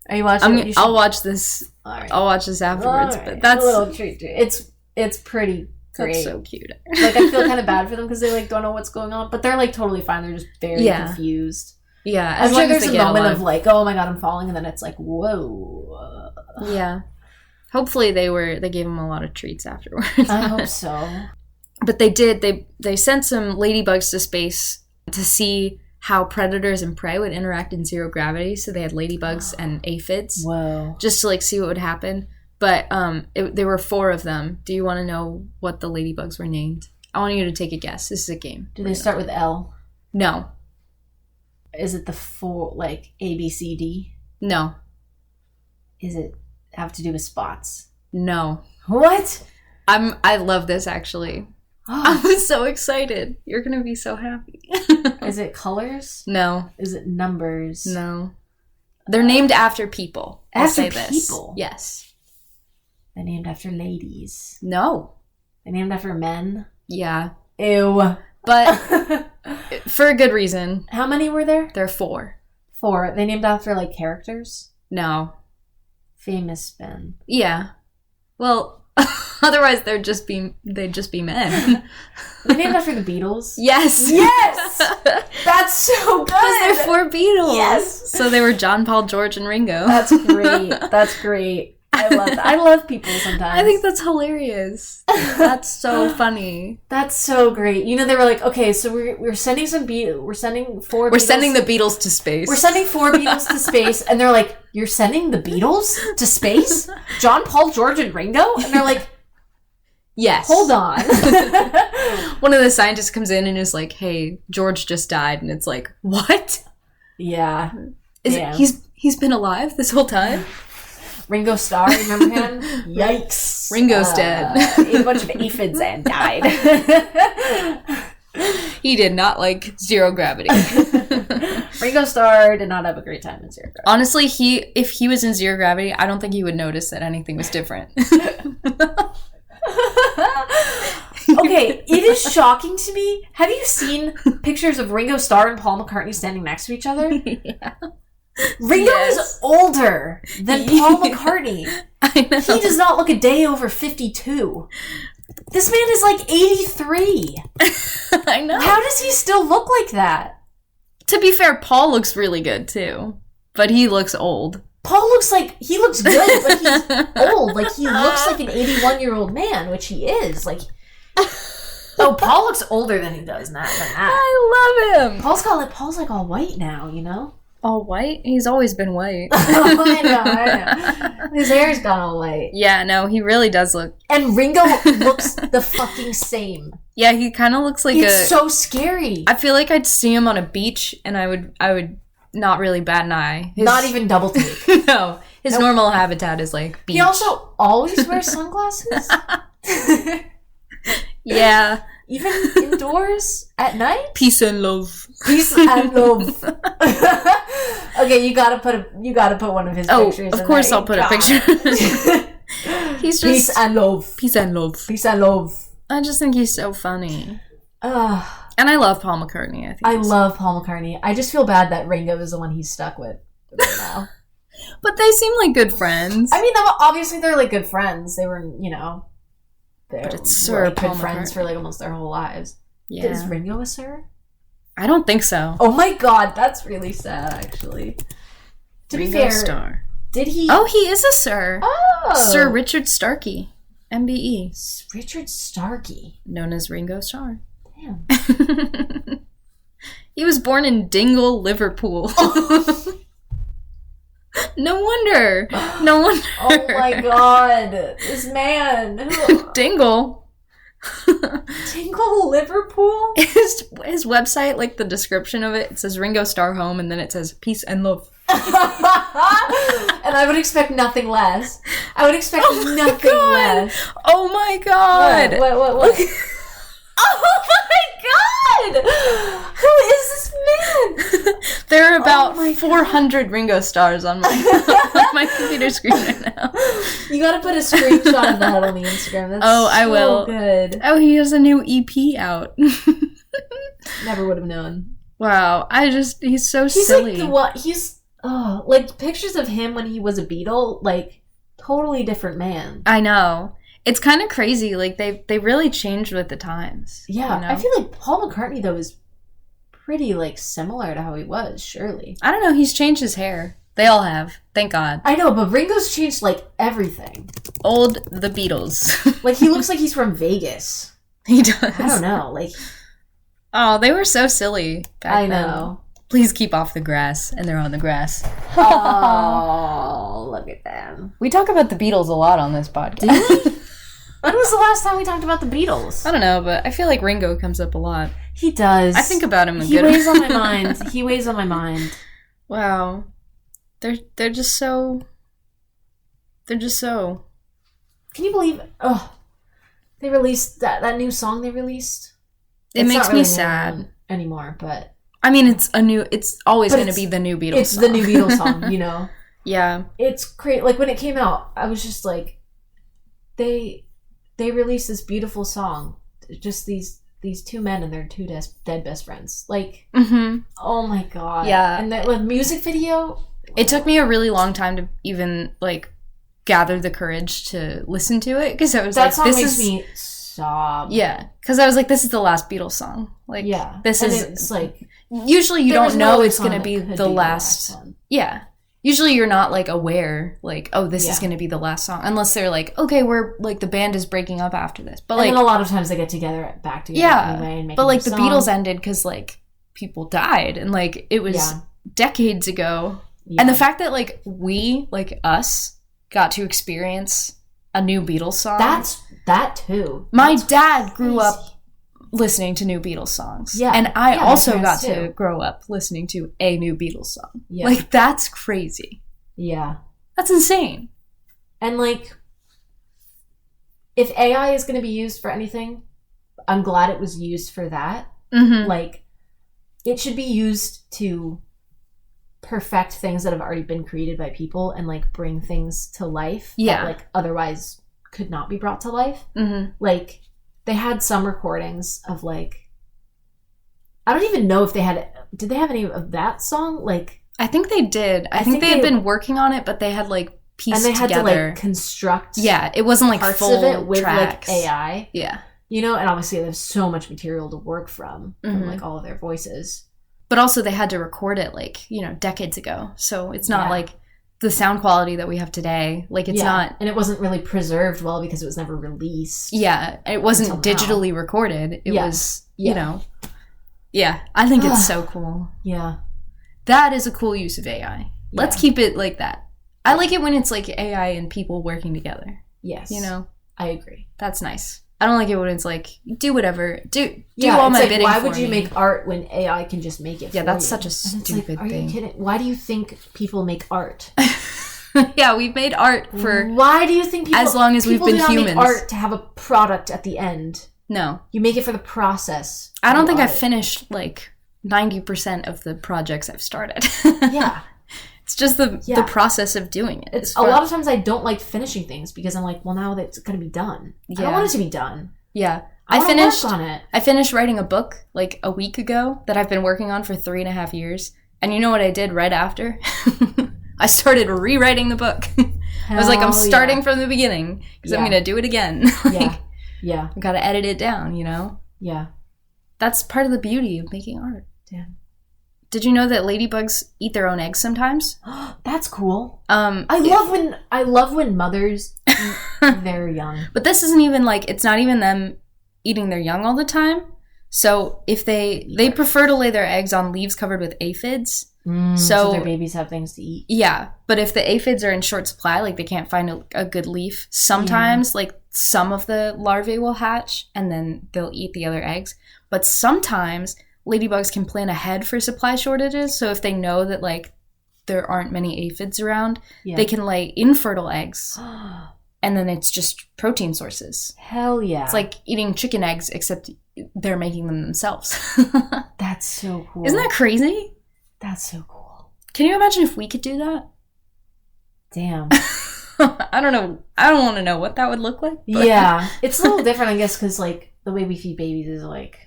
Are you watching? I'll watch this. Right. I'll watch this afterwards. Right. But that's a little treat. It's pretty great. That's so cute. Like, I feel kind of bad for them because they like don't know what's going on, but they're like totally fine. They're just very confused. Yeah, I'm sure there's a moment of like, oh my God, I'm falling, and then it's like, whoa. Yeah. Hopefully they gave them a lot of treats afterwards. I hope so. But they did. They sent some ladybugs to space to see how predators and prey would interact in zero gravity. So they had ladybugs and aphids. Whoa. Just to like see what would happen. But there were 4 of them. Do you want to know what the ladybugs were named? I want you to take a guess. This is a game. Do they start with L? No. Is it the 4, like, A, B, C, D? No. Is it have to do with spots? No. What? I love this, actually. Oh. I was so excited. You're going to be so happy. Is it colors? No. Is it numbers? No. They're named after people. I'll say people? This. Yes. They're named after ladies. No. They're named after men? Yeah. Ew. But for a good reason. How many were there? There are 4. 4. They named after, like, characters? No. Famous men. Yeah. Well... Otherwise, they'd just be men. They're named after the Beatles. Yes, yes, that's so good. Because they're 4 Beatles. Yes, so they were John, Paul, George, and Ringo. That's great. That's great. I love that. I love people sometimes. I think that's hilarious. That's so funny. That's so great. You know, they were like, okay, so we're sending some we're sending four. We're sending the Beatles to space. We're sending 4 Beatles to space, and they're like, you're sending the Beatles to space? John, Paul, George, and Ringo? And they're like, yes. Hold on. One of the scientists comes in and is like, hey, George just died, and it's like, what? Yeah. He's been alive this whole time? Ringo Starr, remember him? Yikes. Ringo's dead. Ate a bunch of aphids and died. He did not like zero gravity. Ringo Starr did not have a great time in zero gravity. Honestly, if he was in zero gravity, I don't think he would notice that anything was different. Okay, it is shocking to me. Have you seen pictures of Ringo Starr and Paul McCartney standing next to each other? Yeah. Ringo is older than Paul McCartney. I know. He does not look a day over 52. This man is like 83. I know. How does he still look like that? To be fair, Paul looks really good too, but he looks old. Paul looks like, he looks good, but he's old. Like, he looks like an 81-year-old man, which he is. Like, oh, Paul looks older than he does than that. I love him. Paul's like all white now, you know? All white? He's always been white. I know. His hair's gone all white. Yeah, no, he really does look... And Ringo looks the fucking same. Yeah, he kind of looks like It's so scary. I feel like I'd see him on a beach, and I would not really bat an eye. Not even double take. No. His normal habitat is like beach. He also always wears sunglasses. Yeah. Even indoors at night? Peace and love. Peace and love. Okay, you gotta put one of his pictures. Of course I'll put a picture. He's just peace and love. Peace and love. Peace and love. I just think he's so funny. And I love Paul McCartney. I love Paul McCartney. I just feel bad that Ringo is the one he's stuck with right now. But they seem like good friends. I mean, obviously they're like good friends. They were, you know, but it's Sir like, Paul good friends McCartney. for like almost their whole lives. Yeah. Is Ringo a Sir? I don't think so. Oh my god, that's really sad, actually. To Ringo be fair, Starr. Did he? Oh, he is a Sir. Oh, Sir Richard Starkey, MBE, Richard Starkey, known as Ringo Starr. Damn. He was born in Dingle, Liverpool. No wonder. Oh my god, this man. Dingle. Tingle, Liverpool? His website, like the description of it says Ringo Starr home, and then it says peace and love. And I would expect nothing less. I would expect nothing less. Oh my god. What? Oh my god! Who is this man? There are about 400 Ringo Stars on my computer screen right now. You gotta put a screenshot of that on the Instagram. That's I will. Good. Oh, he has a new EP out. Never would have known. Wow, he's so silly. Like pictures of him when he was a Beetle, like totally different man. I know. It's kind of crazy. Like they really changed with the times. Yeah, you know? I feel like Paul McCartney though is pretty like similar to how he was. Surely, I don't know. He's changed his hair. They all have. Thank God. I know, but Ringo's changed like everything. Old the Beatles. Like he looks like he's from Vegas. He does. I don't know. Like, oh, they were so silly. I know. Please keep off the grass, and they're on the grass. Oh, look at them. We talk about the Beatles a lot on this podcast. Do we? When was the last time we talked about the Beatles? I don't know, but I feel like Ringo comes up a lot. He does. I think about him. He weighs on my mind. He weighs on my mind. Wow, they're just so. They're just so. Can you believe? Oh, they released that new song. They released. It makes me sad anymore, but I mean, it's always going to be the new Beatles song. It's the new Beatles song, you know? Yeah. It's great. Like, when it came out, I was just like, they released this beautiful song. Just these two men and their two dead best friends. Like, oh my god. Yeah. And that music video. It took me a really long time to even, like, gather the courage to listen to it. Because I was that like, song makes me sob. Yeah. Because I was like, this is the last Beatles song. Like, yeah. This and is. It's like. Usually you don't know it's going to be the last. One. Yeah. usually you're not like aware, like, oh, this is going to be the last song, unless they're like, okay, we're like the band is breaking up after this. But like, and then a lot of times they get back together anyway and make. But like the Beatles ended because like people died, and like it was decades ago, and the fact that like we, like us, got to experience a new Beatles song. That too. My dad grew up listening to new Beatles songs. Yeah. And I also got to grow up listening to a new Beatles song. Yeah. Like, that's crazy. Yeah. That's insane. And like, if AI is going to be used for anything, I'm glad it was used for that. Mm-hmm. Like, it should be used to perfect things that have already been created by people and like bring things to life that like otherwise could not be brought to life. Mm-hmm. Like, they had some recordings of like, I don't even know if did they have any of that song? Like, I think they did. I think they had been working on it, but they had like pieced together. And they had to like construct. Yeah, it wasn't like parts full of it with tracks. Like AI. Yeah. You know, and obviously there's so much material to work from like all of their voices. But also they had to record it like, you know, decades ago. So it's not like the sound quality that we have today. Like, it's not. And it wasn't really preserved well because it was never released. Yeah. It wasn't digitally recorded. It was, you know. Yeah. I think it's so cool. Yeah. That is a cool use of AI. Let's keep it like that. I like it when it's like AI and people working together. Yes. You know? I agree. That's nice. I don't like it when it's like, do whatever. Do all my bidding for me. Why would you make art when AI can just make it for you? Yeah, that's such a stupid thing. Are you kidding? Why do you think people make art? Yeah, we've made art for... Why do you think people... As long as we've been humans. People do not make art to have a product at the end. No. You make it for the process. I don't think I've finished like 90% of the projects I've started. Yeah. It's just the process of doing it. It's a lot of times I don't like finishing things because I'm like, well, now that's going to be done. Yeah. I don't want it to be done. Yeah. I finished work on it. I finished writing a book like a week ago that I've been working on for 3.5 years. And you know what I did right after? I started rewriting the book. I was like, I'm starting from the beginning because I'm going to do it again. Yeah. I've got to edit it down, you know? Yeah. That's part of the beauty of making art. Damn. Did you know that ladybugs eat their own eggs sometimes? That's cool. I love when mothers eat their young. But this isn't even like, it's not even them eating their young all the time. So if they prefer to lay their eggs on leaves covered with aphids. So their babies have things to eat. Yeah. But if the aphids are in short supply, like they can't find a good leaf, sometimes like some of the larvae will hatch and then they'll eat the other eggs. But sometimes ladybugs can plan ahead for supply shortages. So if they know that like there aren't many aphids around, they can lay infertile eggs. And then it's just protein sources. Hell yeah. It's like eating chicken eggs, except they're making them themselves. That's so cool. Isn't that crazy? That's so cool. Can you imagine if we could do that? Damn. I don't know. I don't want to know what that would look like. But. Yeah. It's a little different, I guess, because like the way we feed babies is like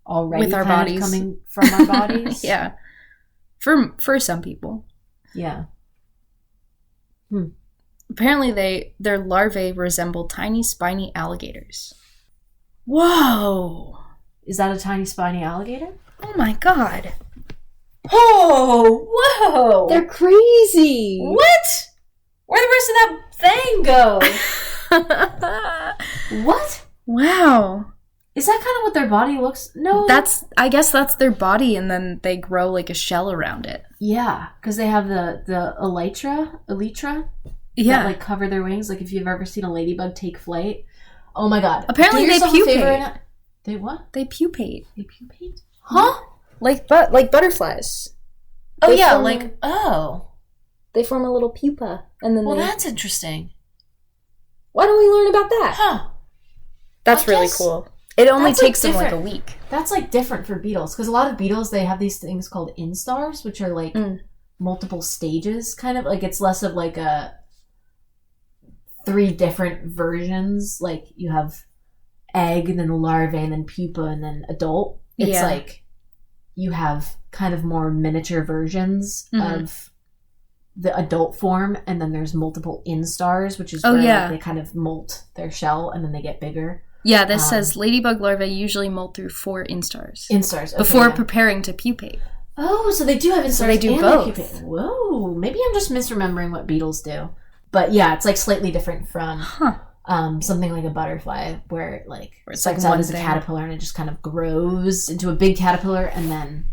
already with our bodies coming from our bodies. Yeah. For some people. Yeah. Apparently their larvae resemble tiny spiny alligators. Whoa. Is that a tiny spiny alligator? Oh my god. Oh, whoa. They're crazy. What? Where'd the rest of that thing go? What? Wow. Is that kind of what their body looks? No. I guess that's their body, and then they grow like a shell around it. Yeah, because they have the elytra. Yeah. That, like, cover their wings. Like, if you've ever seen a ladybug take flight. Oh my god. Apparently they pupate. They what? They pupate. They pupate? Huh? Like butterflies. Oh, yeah, like, oh. They form a little pupa. And then that's interesting. Why don't we learn about that? Huh. That's really cool. It only takes them like a week. That's like different for beetles. Because a lot of beetles, they have these things called instars, which are like multiple stages, kind of. Like, it's less of like a 3 different versions. Like, you have egg, and then larvae, and then pupa, and then adult. It's like you have kind of more miniature versions of the adult form, and then there's multiple instars, which is where like, they kind of molt their shell, and then they get bigger. Yeah, this says ladybug larvae usually molt through 4 instars. Instars. Okay, before preparing to pupate. Oh, so they do have insects. So they do both. Whoa, maybe I'm just misremembering what beetles do. But yeah, it's like slightly different from something like a butterfly, where it starts out as a caterpillar and it just kind of grows into a big caterpillar and then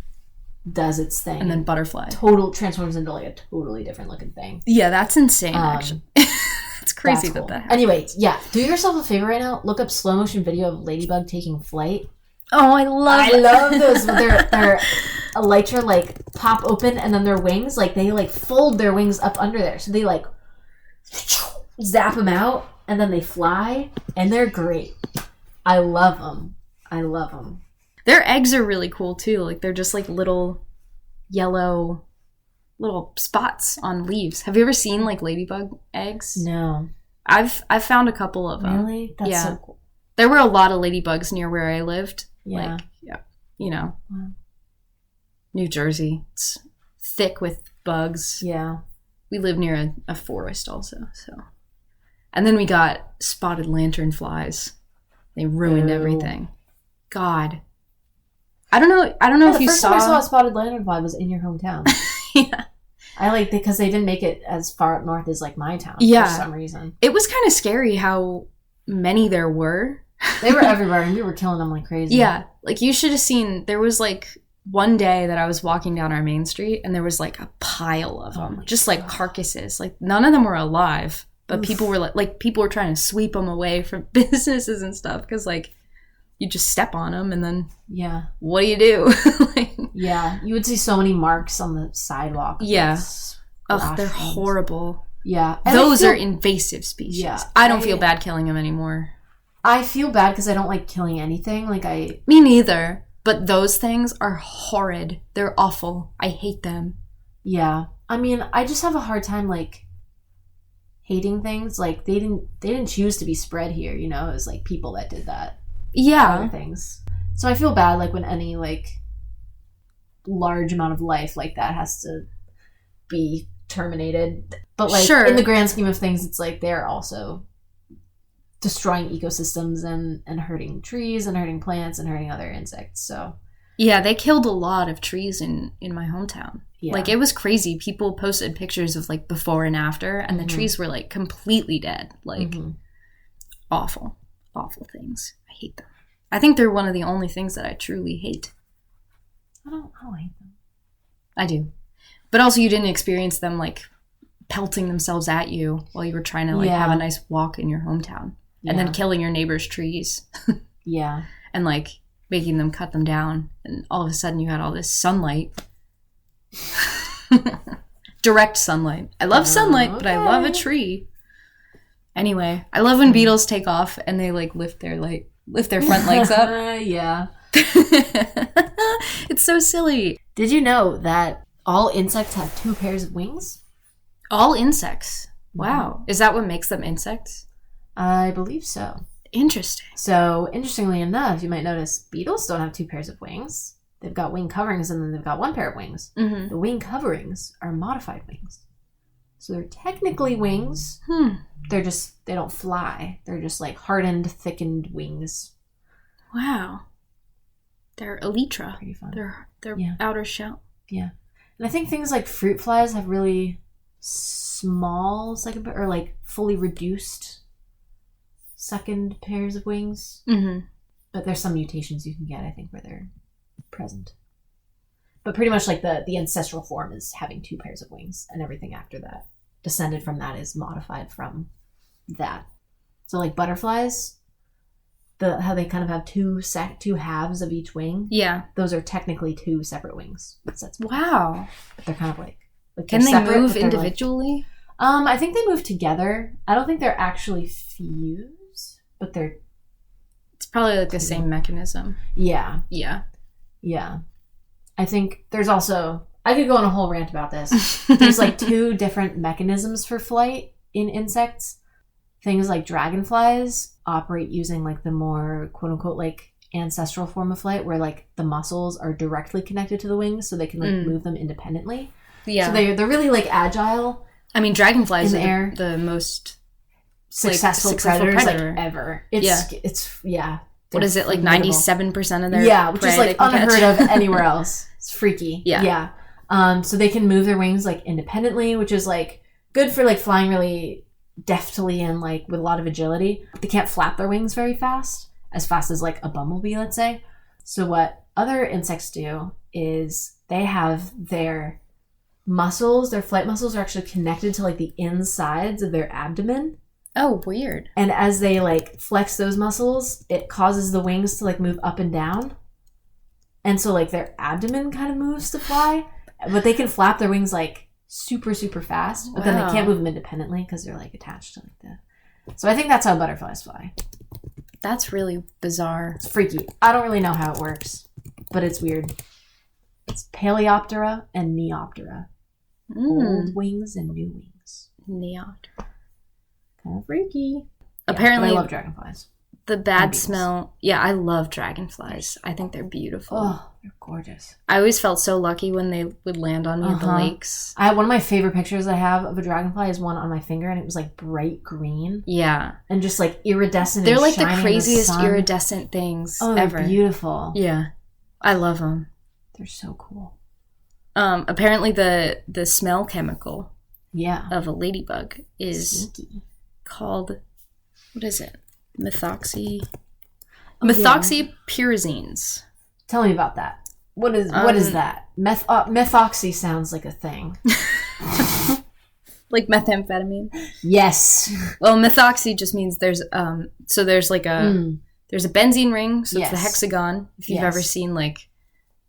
does its thing. And then butterfly. Transforms into like a totally different looking thing. Yeah, that's insane, actually. It's crazy that happens. Anyway, yeah, do yourself a favor right now. Look up slow motion video of ladybug taking flight. Oh, I love those. Their elytra like pop open and then their wings, like they like fold their wings up under there. So they like zap them out and then they fly and they're great. I love them. Their eggs are really cool too. Like they're just like little yellow little spots on leaves. Have you ever seen like ladybug eggs? No. I've found a couple of them. Really? That's so cool. There were a lot of ladybugs near where I lived. Yeah. Like, yeah. You know. Wow. New Jersey. It's thick with bugs. Yeah. We live near a forest also, so. And then we got spotted lanternflies. They ruined everything. God. I don't know if you saw. The first time I saw a spotted lanternfly was in your hometown. Yeah. Because they didn't make it as far up north as like my town for some reason. It was kind of scary how many there were. They were everywhere and we were killing them like crazy. Yeah. Like you should have seen, there was like one day that I was walking down our main street and there was like a pile of them. Just like carcasses. Like none of them were alive, but people were people were trying to sweep them away from businesses and stuff because like you just step on them and then what do you do? Yeah, you would see so many marks on the sidewalk. Yeah. Ugh, they're horrible. Yeah. And those are invasive species. Yeah, I don't feel bad killing them anymore. I feel bad because I don't like killing anything. Me neither. But those things are horrid. They're awful. I hate them. Yeah. I mean, I just have a hard time like hating things. Like they didn't choose to be spread here, you know? It was like people that did that. Yeah. Other things. So I feel bad like when any like large amount of life like that has to be terminated. But like in the grand scheme of things, it's like they're also destroying ecosystems and hurting trees and hurting plants and hurting other insects. So yeah, they killed a lot of trees in my hometown. Yeah. Like it was crazy. People posted pictures of like before and after and the trees were like completely dead. Like awful things. I hate them. I think they're one of the only things that I truly hate. I don't hate them. I do. But also you didn't experience them like pelting themselves at you while you were trying to like have a nice walk in your hometown. And then killing your neighbor's trees. Yeah. And like making them cut them down. And all of a sudden you had all this sunlight. Direct sunlight. I love sunlight, but I love a tree. Anyway, I love when beetles take off and they like lift their front legs up. Yeah. It's so silly. Did you know that all insects have 2 pairs of wings? All insects? Wow. Is that what makes them insects? I believe so. Interesting. So, interestingly enough, you might notice beetles don't have 2 pairs of wings. They've got wing coverings and then they've got 1 pair of wings. Mm-hmm. The wing coverings are modified wings. So they're technically wings. They don't fly. They're just like hardened, thickened wings. Wow. They're elytra. Pretty fun. They're outer shell. Yeah. And I think things like fruit flies have really small second or like fully reduced second pairs of wings. Mm-hmm. But there's some mutations you can get, I think, where they're present. But pretty much like the ancestral form is having 2 pairs of wings, and everything after that descended from that is modified from that. So like butterflies, how they kind of have two halves of each wing. Yeah. Those are technically 2 separate wings. Wow. But they're kind of like can they move individually? I think they move together. I don't think they're actually fused, but they're... It's probably like the same mechanism. Yeah. Yeah. Yeah. I think there's also... I could go on a whole rant about this. There's like 2 different mechanisms for flight in insects. Things like dragonflies operate using like the more quote-unquote like ancestral form of flight where like the muscles are directly connected to the wings so they can like move them independently. Yeah. So they're really like agile. I mean, dragonflies are the most successful predators like ever. It's what is it, like 97% of their which is like unheard of anywhere else. It's freaky. Yeah. So they can move their wings like independently, which is like good for like flying really deftly and like with a lot of agility. They can't flap their wings very fast as like a bumblebee, let's say. So what other insects do is they have their muscles, their flight muscles are actually connected to like the insides of their abdomen. Oh, weird. And as they like flex those muscles, it causes the wings to like move up and down. And so like their abdomen kind of moves to fly, but they can flap their wings like super, super fast, but then they can't move them independently because they're like attached to like the... So I think that's how butterflies fly. That's really bizarre. It's freaky. I don't really know how it works, but it's weird. It's Paleoptera and Neoptera. Old wings and new wings. Neoptera. Kind of freaky. Apparently, I love dragonflies. The bad smell. Yeah, I love dragonflies. I think they're beautiful. Oh, they're gorgeous. I always felt so lucky when they would land on me at the lakes. One of my favorite pictures I have of a dragonfly is one on my finger, and it was like bright green. Yeah. And just like iridescent. They're like the craziest iridescent things ever. They're beautiful. Yeah. I love them. They're so cool. Apparently the smell chemical of a ladybug is called, what is it? Methoxypyrazines. Tell me about that. What is that? Methoxy sounds like a thing. Like methamphetamine? Yes. Well, methoxy just means there's like there's a benzene ring, so it's the hexagon. If you've ever seen like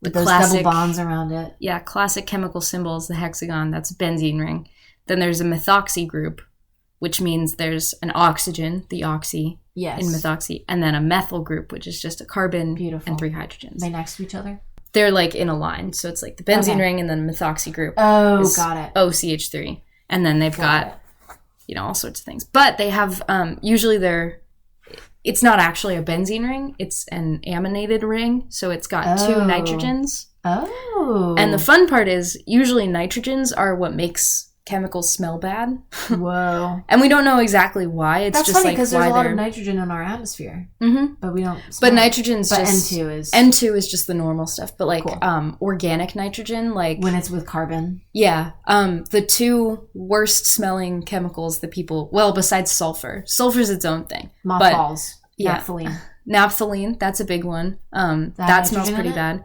the those classic double bonds around it. Yeah, classic chemical symbols, the hexagon, that's a benzene ring. Then there's a methoxy group, which means there's an oxygen, the oxy in methoxy, and then a methyl group, which is just a carbon and 3 hydrogens. They next to each other? They're like in a line. So it's like the benzene ring and then the methoxy group. Oh, got it. OCH3. And then they've got all sorts of things. But they have, usually it's not actually a benzene ring. It's an aminated ring. So it's got 2 nitrogens. Oh. And the fun part is usually nitrogens are what makes chemicals smell bad. Whoa. And we don't know exactly why. It's That's just funny like because there's a lot of nitrogen in our atmosphere. Mm-hmm. But we don't smell. But nitrogen's but just... N2 is just the normal stuff. But like organic nitrogen, like... When it's with carbon. Yeah. The 2 worst smelling chemicals that people... Well, besides sulfur. Sulfur's its own thing. Mothballs. Yeah. Naphthalene. Naphthalene, that's a big one. That smells pretty bad.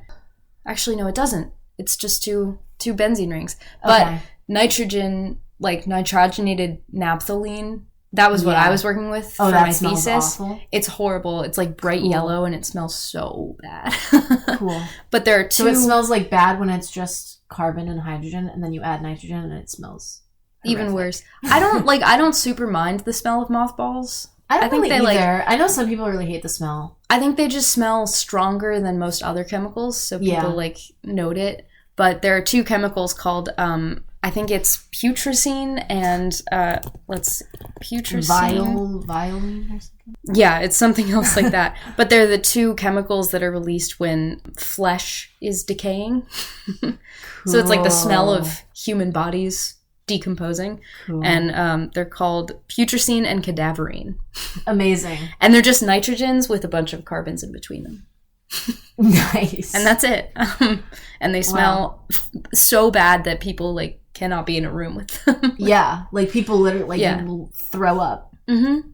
Actually, no, it doesn't. It's just two benzene rings. But nitrogen, like nitrogenated naphthalene, that was what I was working with for my thesis. Awful. It's horrible. It's like bright yellow and it smells so bad. Cool. But there are 2... So it smells like bad when it's just carbon and hydrogen, and then you add nitrogen and it smells horrific. Even worse. I don't super mind the smell of mothballs. I think they either. I know some people really hate the smell. I think they just smell stronger than most other chemicals, so people note it. But there are 2 chemicals called I think it's putrescine and putrescine. Violin or something? Yeah, it's something else like that. But they're the 2 chemicals that are released when flesh is decaying. Cool. So it's like the smell of human bodies decomposing. Cool. And they're called putrescine and cadaverine. Amazing. And they're just nitrogens with a bunch of carbons in between them. Nice. And that's it. And they smell so bad that people like cannot be in a room with them. Yeah, like people literally will throw up. Mm-hmm.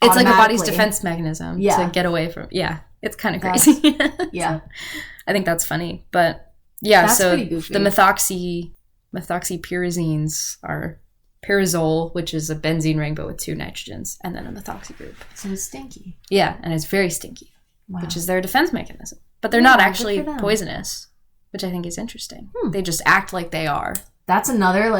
It's like a body's defense mechanism to get away from. Yeah, it's kind of crazy. Yeah, I think that's funny, but that's so the methoxypyrazines are pyrazole, which is a benzene ring but with 2 nitrogens, and then a methoxy group. So it's stinky. Yeah, and it's very stinky, which is their defense mechanism. But they're not actually poisonous, which I think is interesting. They just act like they are. That's another,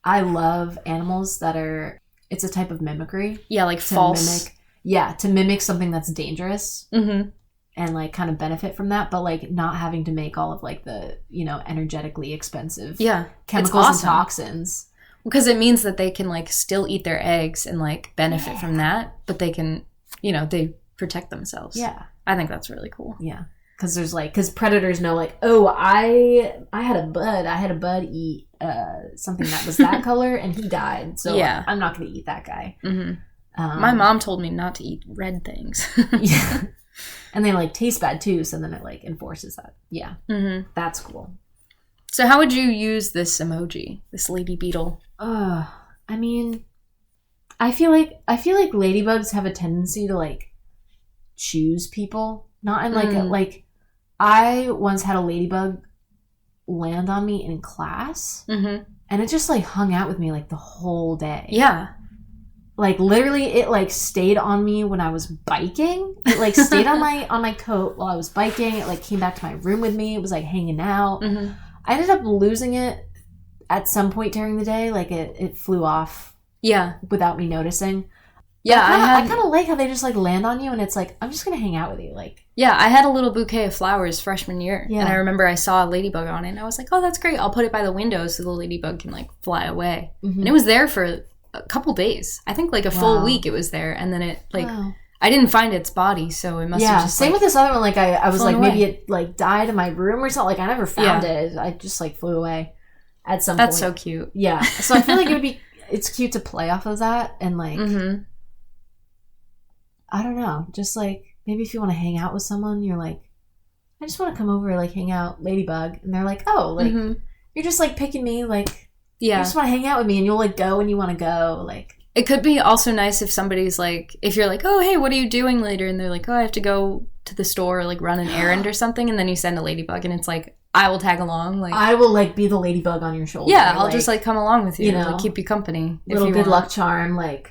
I love animals that are, it's a type of mimicry. Yeah, like false. To mimic something that's dangerous. Mm-hmm. And, kind of benefit from that, but, not having to make all of, the, energetically expensive chemicals and toxins. Because it means that they can, still eat their eggs and, benefit from that, but they can, they protect themselves. Yeah. I think that's really cool. Yeah. Because there's because predators know I had a bud eat something that was that color and he died, so I'm not going to eat that guy. Mm-hmm. My mom told me not to eat red things. Yeah. And they like taste bad too, so then it like enforces that. Yeah. Mm-hmm. That's cool. So how would you use this emoji, this lady beetle? I mean, I feel like ladybugs have a tendency to like choose people. Not in like like I once had a ladybug land on me in class, and it just like hung out with me like the whole day. Yeah. Like literally it like stayed on me when I was biking. It like stayed on my coat while I was biking. It like came back to my room with me. It was like hanging out. I ended up losing it at some point during the day. Like it flew off. Yeah. Without me noticing. Yeah, I kind of like how they just like land on you and it's like, I'm just going to hang out with you. Like, yeah, I had a little bouquet of flowers freshman year. Yeah. And I remember I saw a ladybug on it and I was like, oh, that's great. I'll put it by the window so the ladybug can like fly away. And it was there for a couple days. I think like a full week it was there. And then it like, I didn't find its body. So it must have just same like, with this other one. Like I was like, away. maybe it like died in my room or something. Like I never found it. I just like flew away at some point. That's so cute. Yeah. So I feel like it's cute to play off of that and like, I don't know, just like maybe if you want to hang out with someone, you're like, I just want to come over, like hang out, ladybug, and they're like, oh, like you're just like picking me, like you just want to hang out with me, and you'll like go when you want to go, like. It could be also nice if somebody's like, if you're like, oh hey, what are you doing later? And they're like, oh, I have to go to the store or like run an errand or something, and then you send a ladybug, and it's like, I will tag along. Like I will like be the ladybug on your shoulder. Yeah, I'll just like come along with you, you know, like keep you company. Little good luck charm, like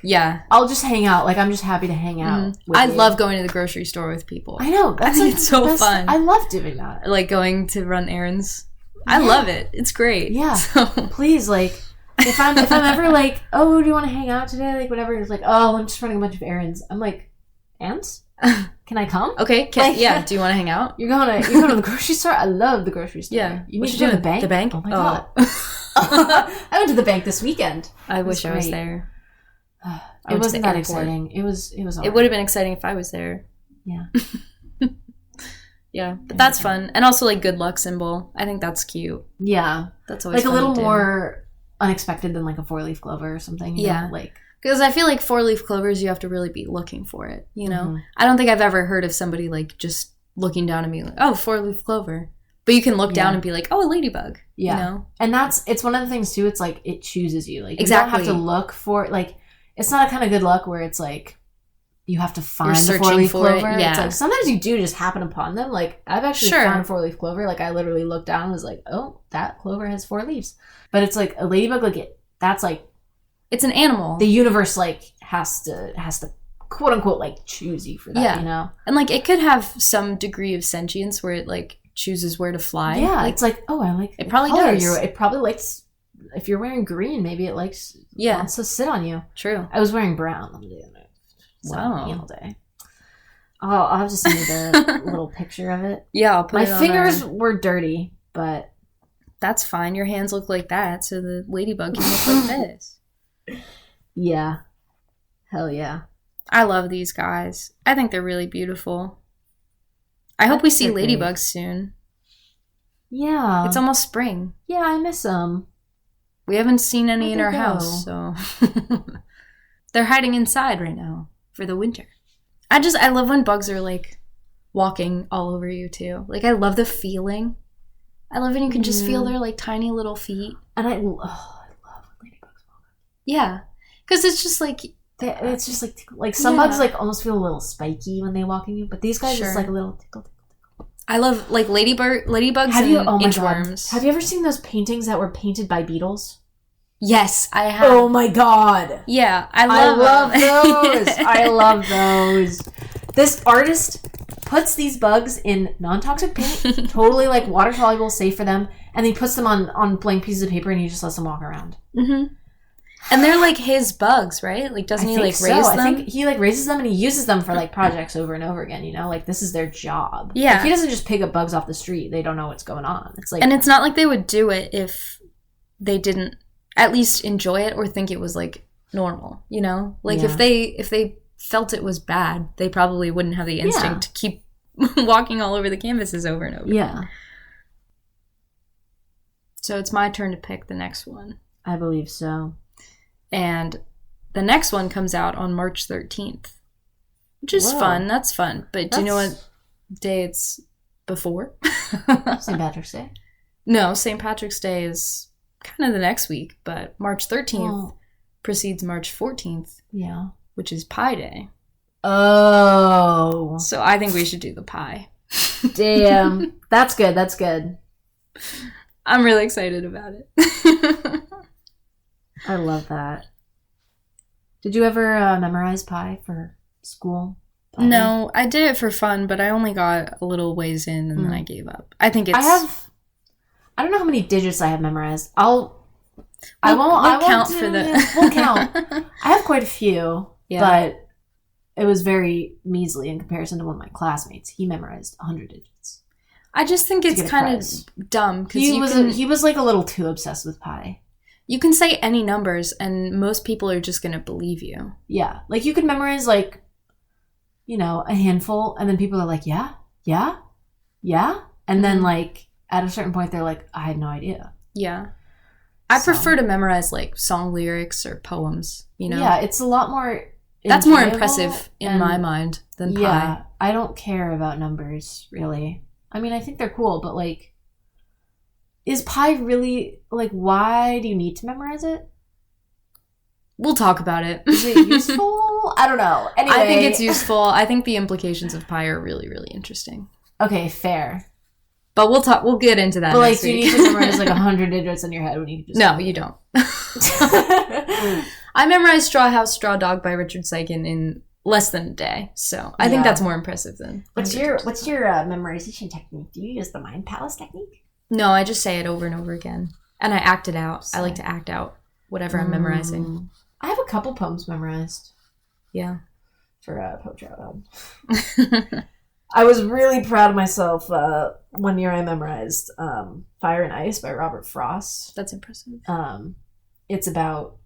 I'll just hang out. Like I'm just happy to hang out. I love going to the grocery store with people. I know that's like it's so fun. I love doing that. Like going to run errands. I love it. It's great. Yeah. So. Please, like if I'm ever like, oh, do you want to hang out today? Like whatever. It's like, oh, I'm just running a bunch of errands. I'm like, ants? Can I come? Okay. Do you want to hang out? You're going to the grocery store? I love the grocery store. Yeah. You need to go to the bank? The bank? Oh my god. I went to the bank this weekend. I wish I was there. It wasn't that exciting. It was It would have been exciting if I was there. Yeah. Yeah. But that's fun. And also like good luck symbol. I think that's cute. Yeah. That's always like fun a little to do. more unexpected than like a 4-leaf clover or something. You know? Like because I feel like 4-leaf clovers, you have to really be looking for it, you know? I don't think I've ever heard of somebody, like, just looking down and being like, oh, 4-leaf clover. But you can look down and be like, oh, a ladybug, you know? And it's one of the things, too, it's like, it chooses you. Like, exactly. You don't have to look for it. Like, it's not a kind of good luck where it's like, you have to find the 4-leaf clover. Yeah. It's like, sometimes you do just happen upon them. Like, I've actually found a 4-leaf clover. Like, I literally looked down and was like, oh, that clover has 4 leaves. But it's like, a ladybug, like, that's like, it's an animal. The universe like has to quote unquote like choose you for that, you know? And like it could have some degree of sentience where it like chooses where to fly. Yeah, like, it's like, oh, I like it probably does. It probably likes if you're wearing green, maybe it likes wants to sit on you. True. I was wearing brown on the day all day. Oh, I'll have to send you the little picture of it. Yeah, I'll put it on fingers were dirty, but that's fine. Your hands look like that, so the ladybug can look like this. Yeah. Hell yeah. I love these guys. I think they're really beautiful. I hope we see ladybugs soon. Yeah. It's almost spring. Yeah, I miss them. We haven't seen any in our house, so... They're hiding inside right now for the winter. I love when bugs are, like, walking all over you, too. Like, I love the feeling. I love when you can just feel their, like, tiny little feet. And I love when ladybugs walk. Yeah. Because it's just, like... It's just, like some bugs, like, almost feel a little spiky when they walk in you. But these guys just, like, a little tickle. I love, like, ladybugs and inchworms. Have you ever seen those paintings that were painted by beetles? Yes, I have. Oh my god. Yeah, I love those. I love those. This artist puts these bugs in non-toxic paint, totally like water soluble, safe for them, and he puts them on blank pieces of paper and he just lets them walk around. Mm-hmm. And they're like his bugs, right? Like, doesn't he like raise them? I think he like raises them and he uses them for like projects over and over again, you know? Like, this is their job. Yeah. Like, he doesn't just pick up bugs off the street. They don't know what's going on. It's like, and it's not like they would do it if they didn't at least enjoy it or think it was like normal, you know? Like, if they felt it was bad, they probably wouldn't have the instinct to keep walking all over the canvases over and over. Yeah. So it's my turn to pick the next one. I believe so. And the next one comes out on March 13th. which is fun. That's fun. But do you know what day it's before? St. Patrick's Day? No, St. Patrick's Day is kind of the next week, but March 13th precedes March 14th. Yeah. Which is Pie Day. Oh. So I think we should do the pie. Damn. That's good. That's good. I'm really excited about it. I love that. Did you ever memorize pie for school? Pie? No, I did it for fun, but I only got a little ways in and then I gave up. I think it's... I don't know how many digits I have memorized. I won't count for the... We'll count. I have quite a few, but it was very measly in comparison to one of my classmates. He memorized 100 digits. I just think it's kind of dumb. He was like a little too obsessed with pie. You can say any numbers and most people are just going to believe you. Yeah. Like you could memorize like, a handful and then people are like, yeah. And then like at a certain point they're like, I had no idea. Yeah. I prefer to memorize like song lyrics or poems, Yeah, it's a lot more That's more impressive in my mind than pie. Yeah, I don't care about numbers, really. I mean, I think they're cool, but like, is pie really, like, why do you need to memorize it? We'll talk about it. Is it useful? I don't know. Anyway. I think it's useful. I think the implications of pie are really, really interesting. Okay, fair. But we'll get into that. But like, do you need to memorize like 100 digits in your head when you just... No, you don't. I memorized Straw House, Straw Dog by Richard Seikin in less than a day. So I think that's more impressive than... What's your memorization technique? Do you use the Mind Palace technique? No, I just say it over and over again. And I act it out. I like to act out whatever I'm memorizing. I have a couple poems memorized. Yeah. For Poetry Out Loud. I was really proud of myself one year I memorized Fire and Ice by Robert Frost. That's impressive. It's about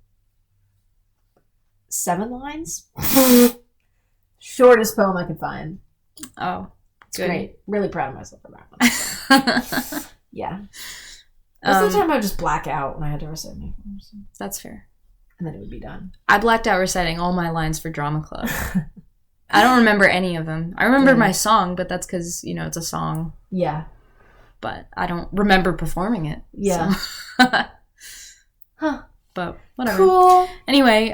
7 lines. Shortest poem I could find. Oh, it's great. Really proud of myself for that one. So. Yeah. Most of the time I would just black out when I had to recite my poems. That's fair. And then it would be done. I blacked out reciting all my lines for drama club. I don't remember any of them. I remember my song, but that's because, it's a song. Yeah. But I don't remember performing it. Yeah. So. Huh. But whatever. Cool. Anyway,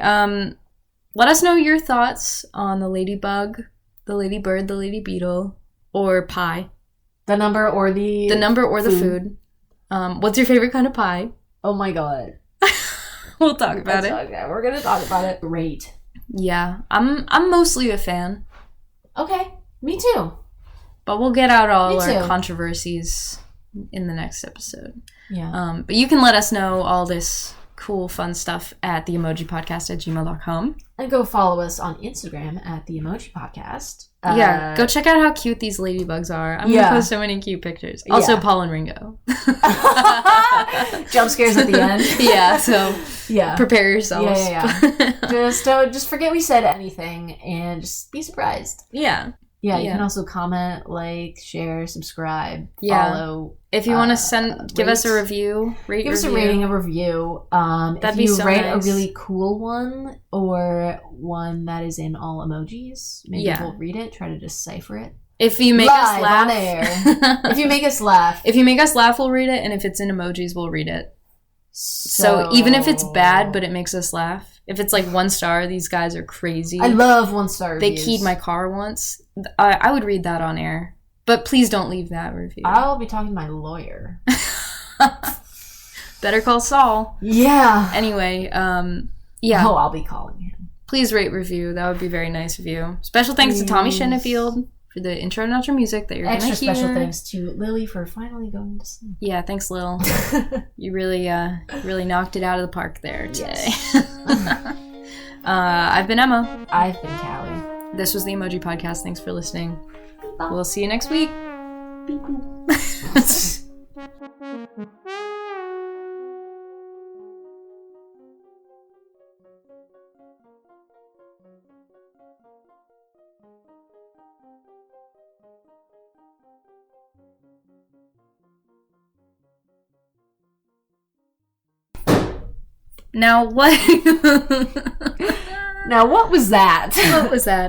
let us know your thoughts on the ladybug, the ladybird, the lady beetle, or pie. The number or the food. What's your favorite kind of pie? Oh my god. We'll talk about it. We're gonna talk about it. Great. Yeah, I'm mostly a fan. Okay, me too. But we'll get out all our controversies in the next episode. Yeah. But you can let us know all this cool, fun stuff at theemojipodcast@gmail.com. And go follow us on Instagram at the Emoji Podcast. Yeah, go check out how cute these ladybugs are. I'm gonna post so many cute pictures. Also, Paul and Ringo. Jump scares at the end. Yeah, so prepare yourselves. Yeah. Just forget we said anything and just be surprised. Yeah. Yeah, you can also comment, like, share, subscribe, follow. If you want to give us a review, give us a rating, a review. That'd be so nice. If you write a really cool one or one that is in all emojis, maybe we'll read it, try to decipher it. If you make us laugh. On air. If you make us laugh. If you make us laugh, we'll read it, and if it's in emojis, we'll read it. So even if it's bad, but it makes us laugh. If it's like 1 star, these guys are crazy. I love 1-star reviews. They keyed my car once. I would read that on air. But please don't leave that review. I'll be talking to my lawyer. Better call Saul. Yeah. Anyway, Oh, I'll be calling him. Please rate, review. That would be very nice of you. Special thanks to Tommy Shennefield for the intro and outro music that you're going to hear. Extra special thanks to Lily for finally going to sleep. Yeah, thanks, Lil. You really knocked it out of the park there today. Yes. I've been Emma. I've been Callie. This was the Emoji Podcast. Thanks for listening. We'll see you next week. Now what? Now what was that? What was that?